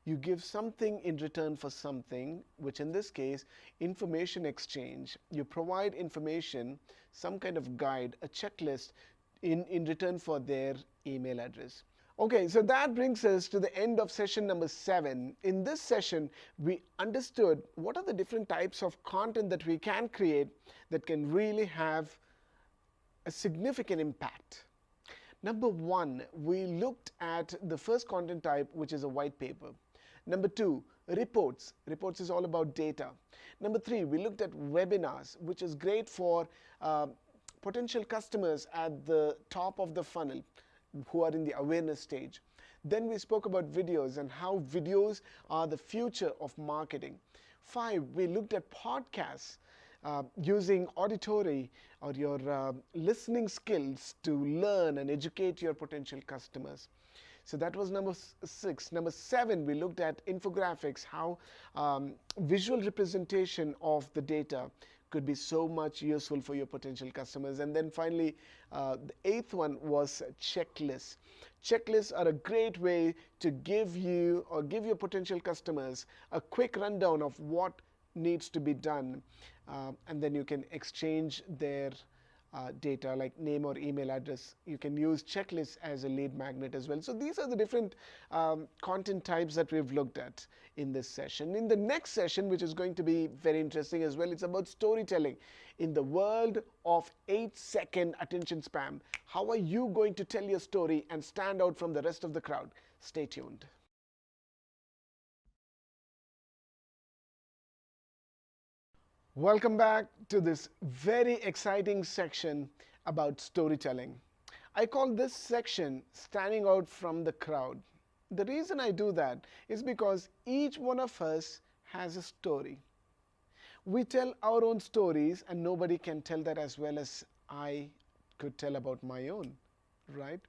You give something in return for something, which in this case, information exchange. You provide information, some kind of guide, a checklist in return for their email address. Okay, so that brings us to the end of session number 7. In this session, we understood what are the different types of content that we can create that can really have a significant impact. Number 1, we looked at the first content type, which is a white paper. Number 2, reports. Reports is all about data. Number 3, we looked at webinars, which is great for potential customers at the top of the funnel who are in the awareness stage. Then we spoke about videos and how videos are the future of marketing. 5, we looked at podcasts, using auditory or your listening skills to learn and educate your potential customers. So that was number 6. Number 7, we looked at infographics, how visual representation of the data could be so much useful for your potential customers. And then finally, the 8th one was checklists. Checklists are a great way to give you or give your potential customers a quick rundown of what needs to be done, and then you can exchange their data like name or email address. You can use checklists as a lead magnet as well. So these are the different content types that we've looked at in this session. In the next session, which is going to be very interesting as well, it's about storytelling. In the world of 8-second attention span, how are you going to tell your story and stand out from the rest of the crowd? Stay tuned. Welcome back to this very exciting section about storytelling. I call this section standing out from the crowd. The reason I do that is because each one of us has a story. We tell our own stories and nobody can tell that as well as I could tell about my own, right?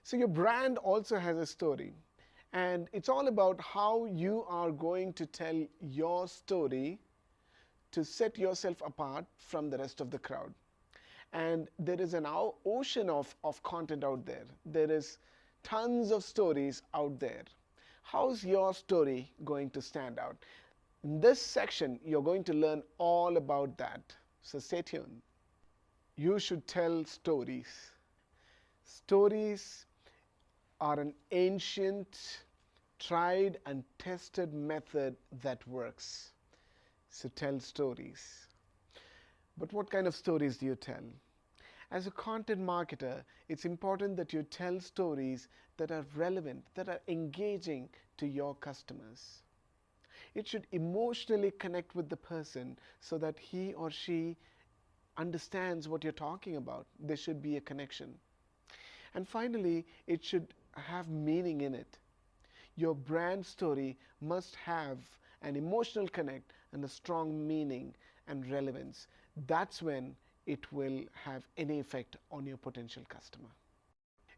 So your brand also has a story, and it's all about how you are going to tell your story to set yourself apart from the rest of the crowd. And there is an ocean of content out there. There is tons of stories out there. How's your story going to stand out? In this section, you're going to learn all about that. So stay tuned. You should tell stories. Stories are an ancient, tried and tested method that works. So tell stories. But what kind of stories do you tell? As a content marketer, it's important that you tell stories that are relevant, that are engaging to your customers. It should emotionally connect with the person so that he or she understands what you're talking about. There should be a connection. And finally, it should have meaning in it. Your brand story must have an emotional connect and a strong meaning and relevance. That's when it will have any effect on your potential customer.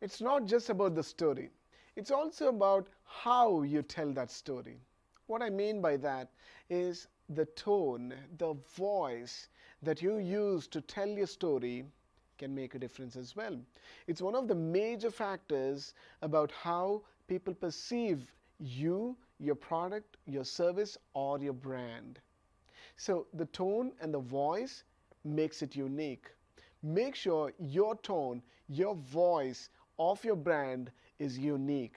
It's not just about the story. It's also about how you tell that story. What I mean by that is the tone, the voice that you use to tell your story can make a difference as well. It's one of the major factors about how people perceive you, your product, your service, or your brand. So the tone and the voice makes it unique. Make sure your tone, your voice of your brand is unique.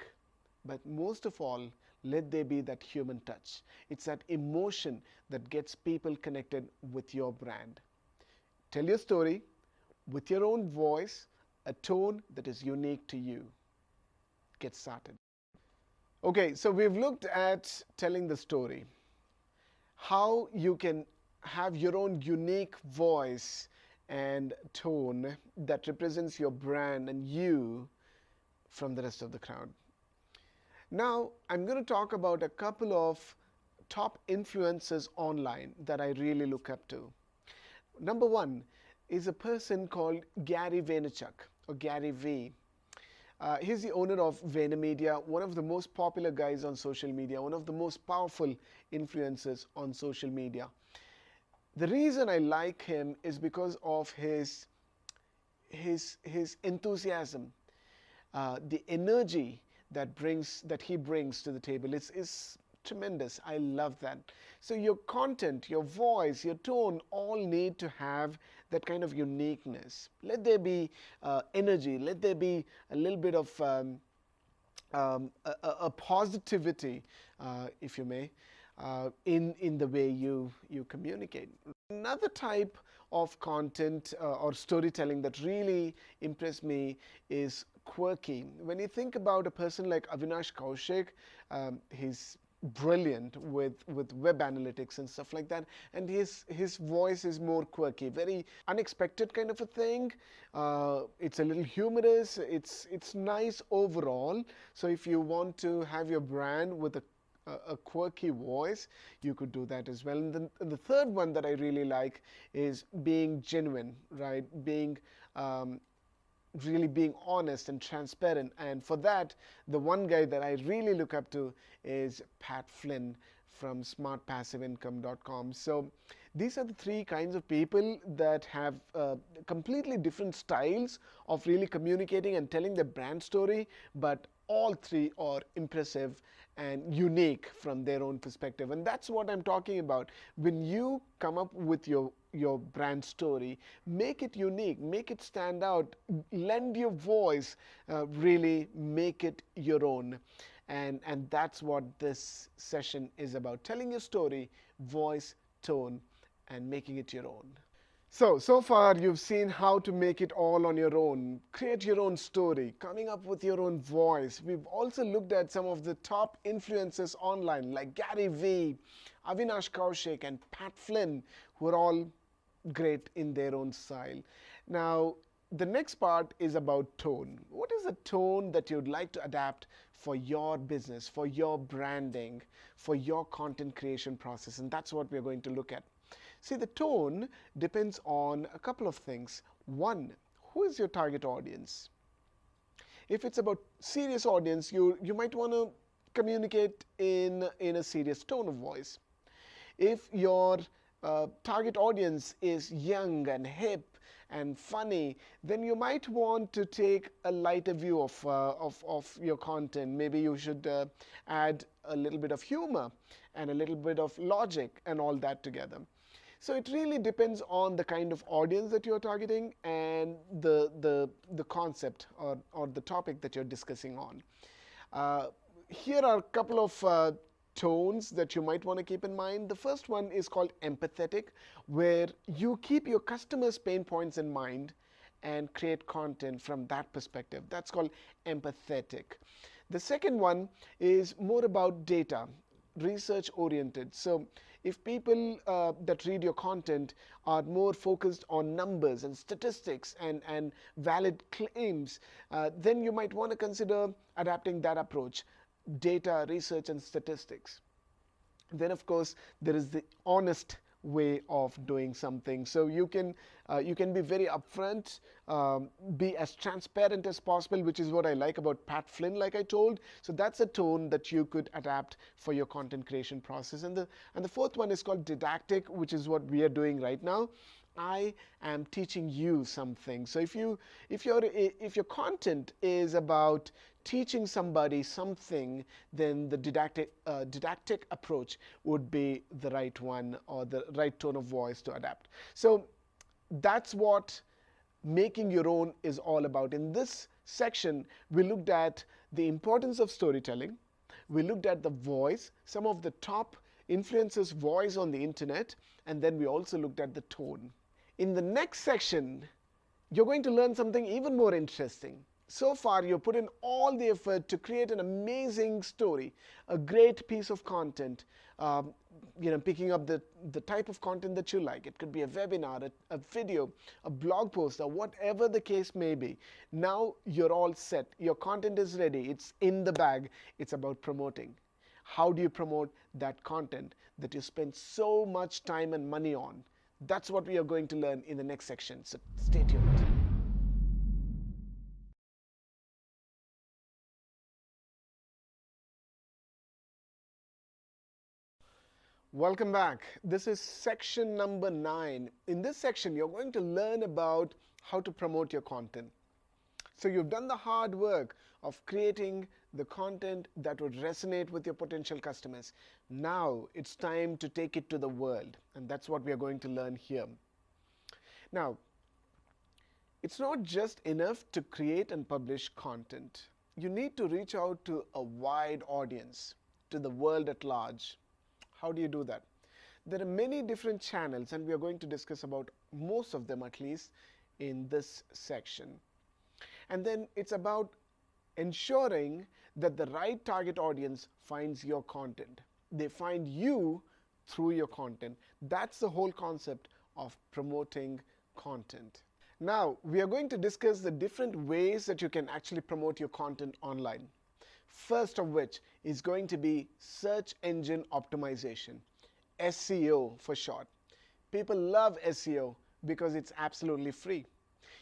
But most of all, let there be that human touch. It's that emotion that gets people connected with your brand. Tell your story with your own voice, a tone that is unique to you. Get started. Okay, so we've looked at telling the story, how you can have your own unique voice and tone that represents your brand and you from the rest of the crowd. Now, I'm going to talk about a couple of top influencers online that I really look up to. Number one is a person called Gary Vaynerchuk, or Gary V. He's the owner of VaynerMedia, one of the most popular guys on social media, one of the most powerful influencers on social media. The reason I like him is because of his enthusiasm, the energy that he brings to the table is tremendous. I love that. So your content, your voice, your tone all need to have that kind of uniqueness. Let there be energy. Let there be a little bit of a positivity, if you may, in the way you communicate. Another type of content or storytelling that really impressed me is quirky. When you think about a person like Avinash Kaushik, he's brilliant with web analytics and stuff like that, and his voice is more quirky, very unexpected kind of a thing. It's a little humorous. It's nice overall. So if you want to have your brand with a quirky voice, you could do that as well. And the third one that I really like is being genuine, right? Really being honest and transparent. And for that, the one guy that I really look up to is Pat Flynn from smartpassiveincome.com. So these are the three kinds of people that have completely different styles of really communicating and telling their brand story, but all three are impressive and unique from their own perspective. And that's what I'm talking about. When you come up with your brand story, make it unique, make it stand out, lend your voice, really make it your own. And that's what this session is about: telling your story, voice, tone, and making it your own. So far you've seen how to make it all on your own, create your own story, coming up with your own voice. We've also looked at some of the top influencers online like Gary Vee, Avinash Kaushik, and Pat Flynn, who are all great in their own style. Now, the next part is about tone. What is the tone that you'd like to adapt for your business, for your branding, for your content creation process? And that's what we're going to look at. See, the tone depends on a couple of things. One, who is your target audience? If it's about serious audience, you might want to communicate in a serious tone of voice. If your target audience is young and hip and funny, then you might want to take a lighter view of your content. Maybe you should add a little bit of humor and a little bit of logic and all that together. So it really depends on the kind of audience that you're targeting and the concept or the topic that you're discussing on. Here are a couple of tones that you might want to keep in mind. The first one is called empathetic, where you keep your customers' pain points in mind and create content from that perspective. That's called empathetic. The second one is more about data, research oriented. So if people that read your content are more focused on numbers and statistics and valid claims, then you might want to consider adapting that approach: data, research, and statistics. Then, of course, there is the honest way of doing something. So you can be very upfront, be as transparent as possible, which is what I like about Pat Flynn, like I told. So that's a tone that you could adapt for your content creation process. And the fourth one is called didactic, which is what we are doing right now. I am teaching you something. So if your content is about teaching somebody something, then the didactic approach would be the right one, or the right tone of voice to adapt. So that's what making your own is all about. In this section, we looked at the importance of storytelling. We looked at the voice, some of the top influencers' voice on the internet, and then we also looked at the tone. In the next section, you're going to learn something even more interesting. So far, you put in all the effort to create an amazing story, a great piece of content, um, picking up the type of content that you like. It could be a webinar, a video, a blog post, or whatever the case may be. Now you're all set. Your content is ready. It's in the bag. It's about promoting. How do you promote that content that you spend so much time and money on? That's what we are going to learn in the next section. So stay tuned. Welcome back. This is section number 9. In this section, you're going to learn about how to promote your content. So you've done the hard work of creating the content that would resonate with your potential customers. Now it's time to take it to the world, and that's what we are going to learn here. Now, it's not just enough to create and publish content. You need to reach out to a wide audience, to the world at large. How do you do that? There are many different channels, and we are going to discuss about most of them at least in this section. And then it's about ensuring that the right target audience finds your content. They find you through your content. That's the whole concept of promoting content. Now, we are going to discuss the different ways that you can actually promote your content online. First of which is going to be search engine optimization, SEO for short. People love SEO because it's absolutely free.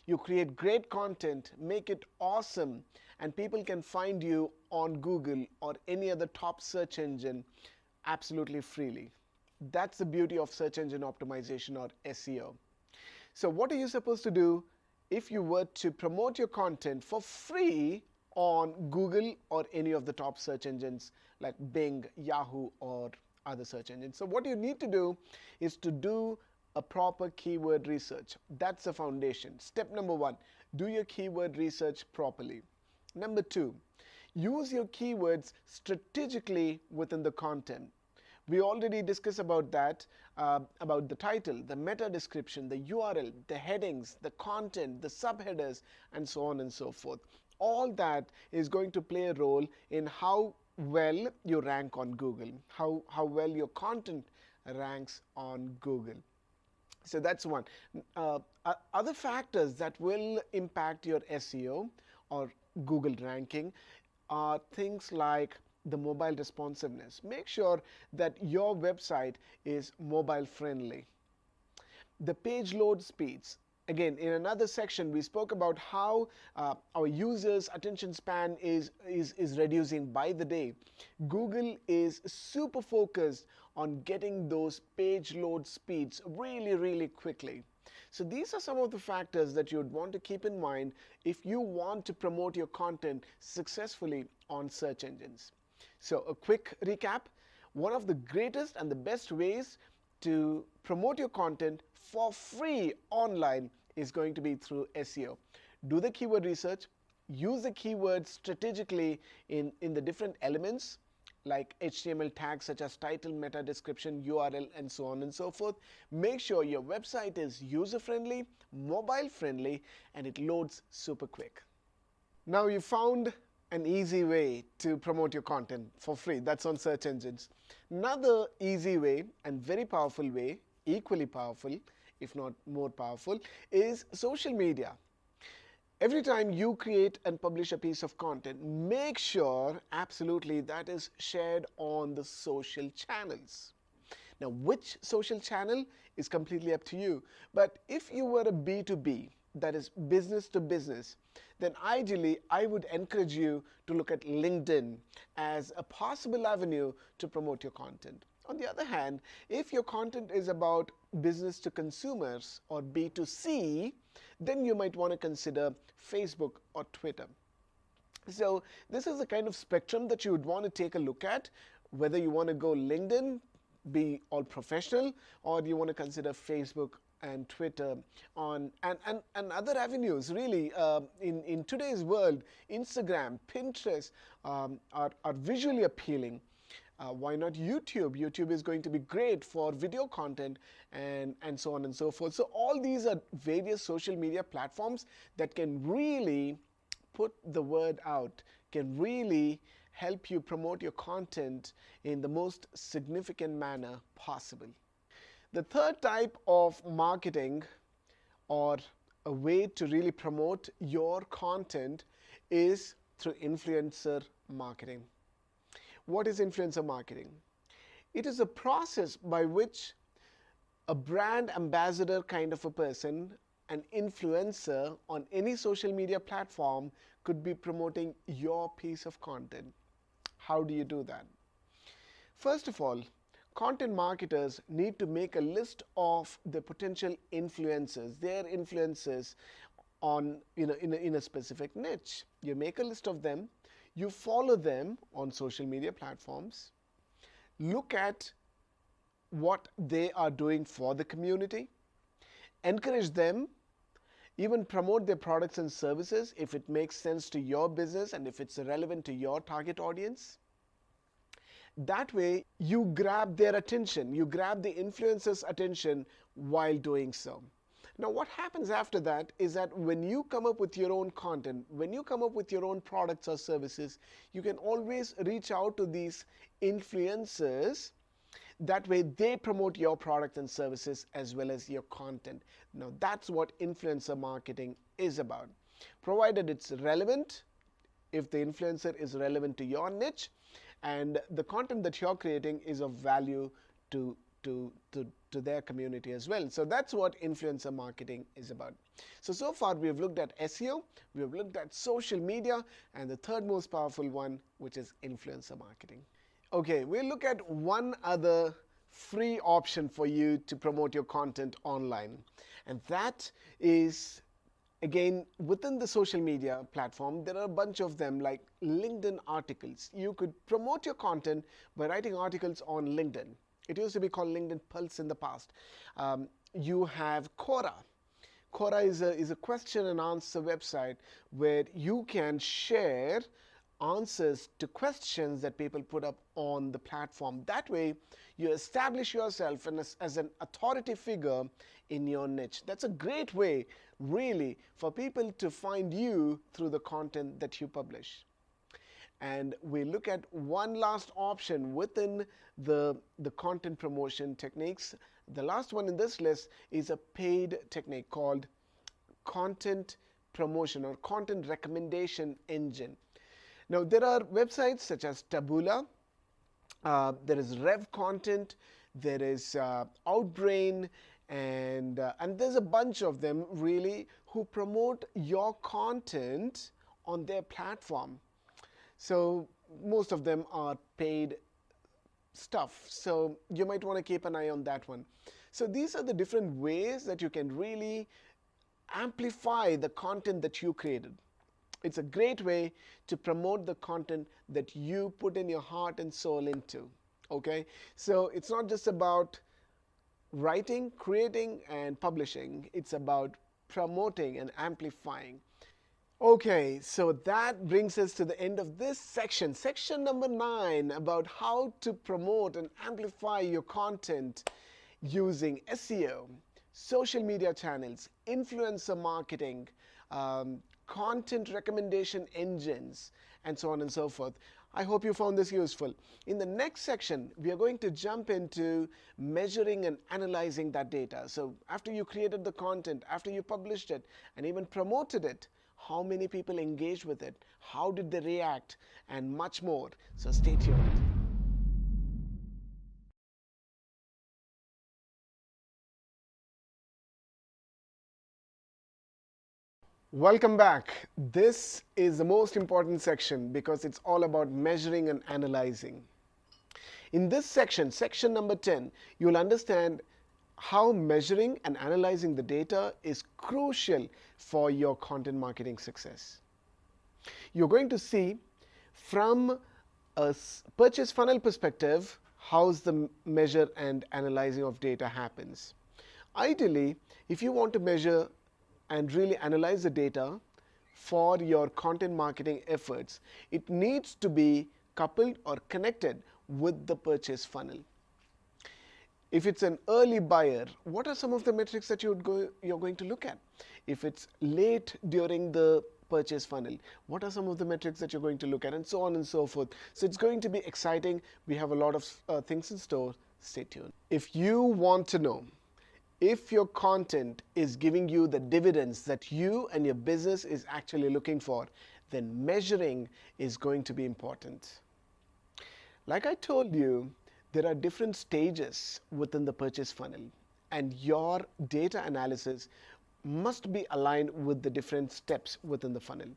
You create great content, make it awesome, and people can find you on Google or any other top search engine absolutely freely. That's the beauty of search engine optimization, or SEO. So what are you supposed to do if you were to promote your content for free on Google or any of the top search engines like Bing, Yahoo, or other search engines? So what you need to do is to do a proper keyword research. That's the foundation. Step number 1, do your keyword research properly. Number 2, use your keywords strategically within the content. We already discussed about that, about the title, the meta description, the URL, the headings, the content, the subheaders, and so on and so forth. All that is going to play a role in how well you rank on Google, how well your content ranks on Google. So that's one. Other factors that will impact your SEO or Google ranking are things like the mobile responsiveness. Make sure that your website is mobile friendly. The page load speeds. Again, in another section, we spoke about how our users' attention span is reducing by the day. Google is super focused on getting those page load speeds really, really quickly. So these are some of the factors that you would want to keep in mind if you want to promote your content successfully on search engines. So a quick recap. One of the greatest and the best ways to promote your content for free online is going to be through SEO. Do the keyword research, use the keywords strategically in the different elements like HTML tags such as title, meta description, URL, and so on and so forth. Make sure your website is user friendly, mobile friendly, and it loads super quick. Now you found an easy way to promote your content for free. That's on search engines. Another easy way and very powerful way, equally powerful, if not more powerful, is social media. Every time you create and publish a piece of content, make sure absolutely that is shared on the social channels. Now, which social channel is completely up to you. But if you were a B2B, that is business to business, then ideally I would encourage you to look at LinkedIn as a possible avenue to promote your content. On the other hand, if your content is about business to consumers or B2C, then you might want to consider Facebook or Twitter. So this is the kind of spectrum that you would want to take a look at, whether you want to go LinkedIn, be all professional, or you want to consider Facebook and Twitter on and other avenues. Really, in today's world, Instagram, Pinterest are visually appealing. Why not YouTube? YouTube is going to be great for video content and so on and so forth. So all these are various social media platforms that can really put the word out can really help you promote your content in the most significant manner possible. The third type of marketing, or a way to really promote your content, is through influencer marketing. What is influencer marketing? It is a process by which a brand ambassador kind of a person, an influencer on any social media platform, could be promoting your piece of content. How do you do that? First of all, content marketers need to make a list of the potential influencers, their influencers on in a specific niche. You make a list of them, you follow them on social media platforms, look at what they are doing for the community, encourage them, even promote their products and services if it makes sense to your business and if it's relevant to your target audience. That way, you grab their attention, you grab the influencer's attention while doing so. Now, what happens after that is that when you come up with your own content, when you come up with your own products or services, you can always reach out to these influencers. That way, they promote your product and services as well as your content. Now, that's what influencer marketing is about. Provided it's relevant, if the influencer is relevant to your niche, and the content that you're creating is of value to their community as well. So that's what influencer marketing is about. So far we have looked at SEO, we have looked at social media, and the third most powerful one, which is influencer marketing. Okay, we'll look at one other free option for you to promote your content online, and that is, again, within the social media platform, there are a bunch of them, like LinkedIn articles. You could promote your content by writing articles on LinkedIn. It used to be called LinkedIn Pulse in the past. You have Quora. Quora is a question and answer website where you can share answers to questions that people put up on the platform. That way, you establish yourself as an authority figure in your niche. That's a great way, really, for people to find you through the content that you publish. And we look at one last option within the content promotion techniques. The last one in this list is a paid technique called content promotion or content recommendation engine. Now, there are websites such as Taboola, there is Rev Content, there is Outbrain, and there's a bunch of them really who promote your content on their platform. So most of them are paid stuff, so you might want to keep an eye on that one. So these are the different ways that you can really amplify the content that you created. It's a great way to promote the content that you put in your heart and soul into. Okay, so it's not just about writing, creating, and publishing. It's about promoting and amplifying. Okay, so that brings us to the end of this section, section number 9, about how to promote and amplify your content using SEO, social media channels, influencer marketing, content recommendation engines, and so on and so forth. I hope you found this useful. In the next section, we are going to jump into measuring and analyzing that data. So after you created the content, after you published it, and even promoted it, how many people engaged with it, how did they react, and much more. So stay tuned. Welcome back. This is the most important section because it's all about measuring and analyzing. In this section, section number 10, you'll understand how measuring and analyzing the data is crucial for your content marketing success. You're going to see from a purchase funnel perspective how's the measure and analyzing of data happens. Ideally, if you want to measure and really analyze the data for your content marketing efforts, it needs to be coupled or connected with the purchase funnel. If it's an early buyer, what are some of the metrics that you're going to look at? If it's late during the purchase funnel? What are some of the metrics that you're going to look at, and so on and so forth? So it's going to be exciting. We have a lot of things in store. Stay tuned. If you want to know if your content is giving you the dividends that you and your business is actually looking for, then measuring is going to be important. Like I told you, there are different stages within the purchase funnel, and your data analysis must be aligned with the different steps within the funnel.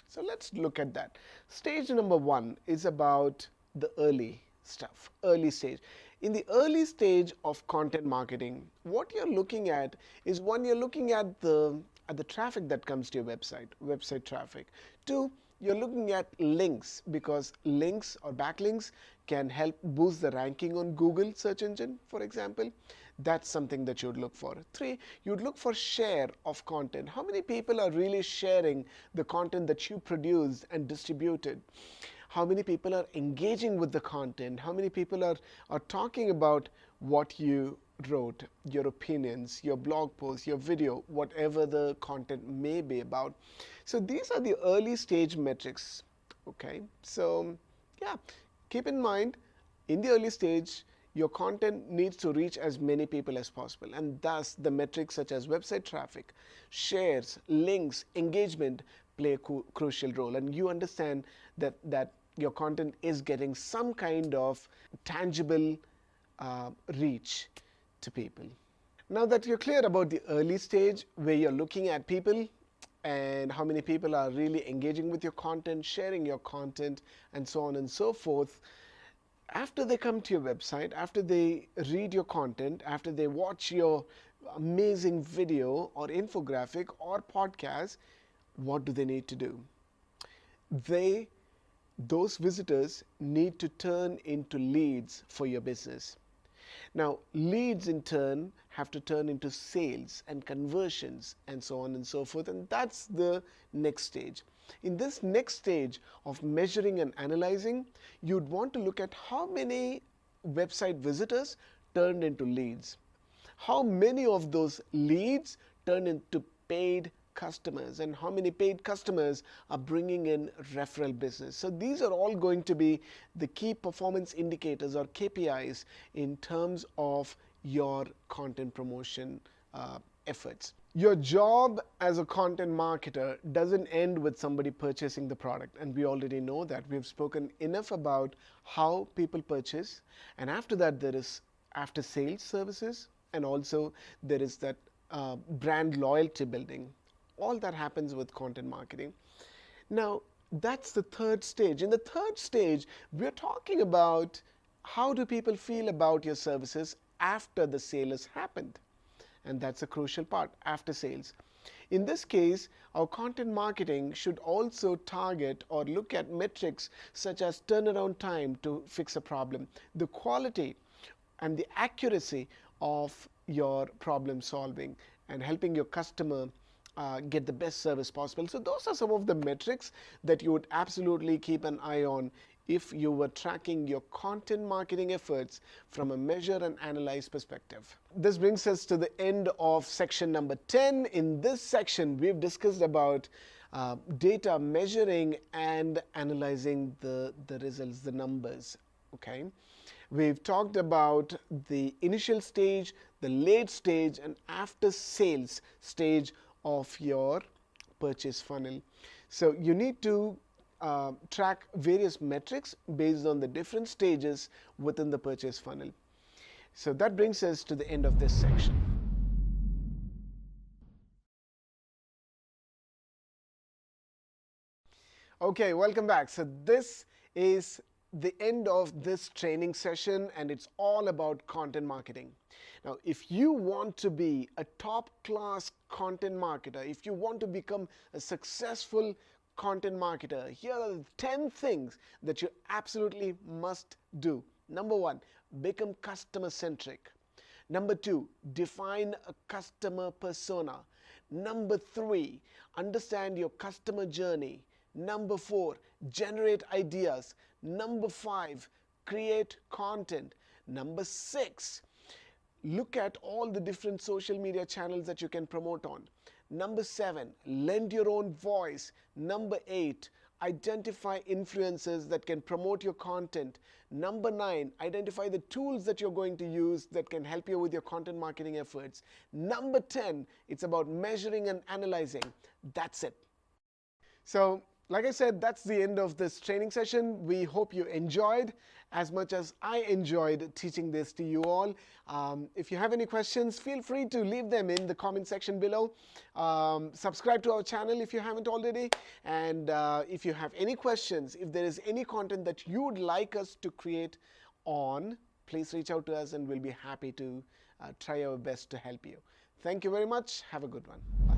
So let's look at that. Stage number one is about the early stuff, early stage. In the early stage of content marketing, what you're looking at is, one, you're looking at the traffic that comes to your website traffic. Two, you're looking at links, because links or backlinks can help boost the ranking on Google search engine, for example. That's something that you would look for. Three, you'd look for share of content. How many people are really sharing the content that you produced and distributed? How many people are engaging with the content? How many people are talking about what you wrote, your opinions, your blog post, your video, whatever the content may be about? So these are the early stage metrics. Okay, so yeah, keep in mind, in the early stage, your content needs to reach as many people as possible, and thus the metrics such as website traffic, shares, links, engagement play a crucial role, and you understand that your content is getting some kind of tangible reach to people. Now that you're clear about the early stage, where you're looking at people and how many people are really engaging with your content, sharing your content, and so on and so forth, after they come to your website, after they read your content, after they watch your amazing video or infographic or podcast, what do they need to do? Those visitors need to turn into leads for your business. Now, leads in turn have to turn into sales and conversions and so on and so forth, and that's the next stage. In this next stage of measuring and analyzing, you'd want to look at how many website visitors turned into leads. How many of those leads turned into paid customers, and how many paid customers are bringing in referral business. So these are all going to be the key performance indicators or KPIs in terms of your content promotion efforts. Your job as a content marketer doesn't end with somebody purchasing the product, and we already know that. We've spoken enough about how people purchase, and after that there is after sales services, and also there is that brand loyalty building. All that happens with content marketing. Now, that's the third stage. In the third stage, we're talking about how do people feel about your services after the sale has happened. And that's a crucial part, after sales. In this case, our content marketing should also target or look at metrics such as turnaround time to fix a problem, the quality and the accuracy of your problem solving, and helping your customer get the best service possible. So those are some of the metrics that you would absolutely keep an eye on if you were tracking your content marketing efforts from a measure and analyze perspective. This brings us to the end of section number 10. In this section, we've discussed about data measuring and analyzing the results, the numbers. Okay. We've talked about the initial stage, the late stage, and after sales stage of your purchase funnel. So you need to track various metrics based on the different stages within the purchase funnel. So that brings us to the end of this section. Okay, welcome back. So this is the end of this training session, and it's all about content marketing. Now, if you want to be a top-class content marketer, if you want to become a successful content marketer, here are the 10 things that you absolutely must do. Number 1, become customer-centric. Number 2, define a customer persona. Number 3, understand your customer journey. Number 4, generate ideas. Number 5, create content. Number 6, look at all the different social media channels that you can promote on. Number 7, lend your own voice. Number 8, identify influencers that can promote your content. Number 9, identify the tools that you're going to use that can help you with your content marketing efforts. Number 10, it's about measuring and analyzing. That's it. So, like I said, that's the end of this training session. We hope you enjoyed as much as I enjoyed teaching this to you all. If you have any questions, feel free to leave them in the comment section below. Subscribe to our channel if you haven't already. And if you have any questions, if there is any content that you would like us to create on, please reach out to us and we'll be happy to try our best to help you. Thank you very much. Have a good one. Bye.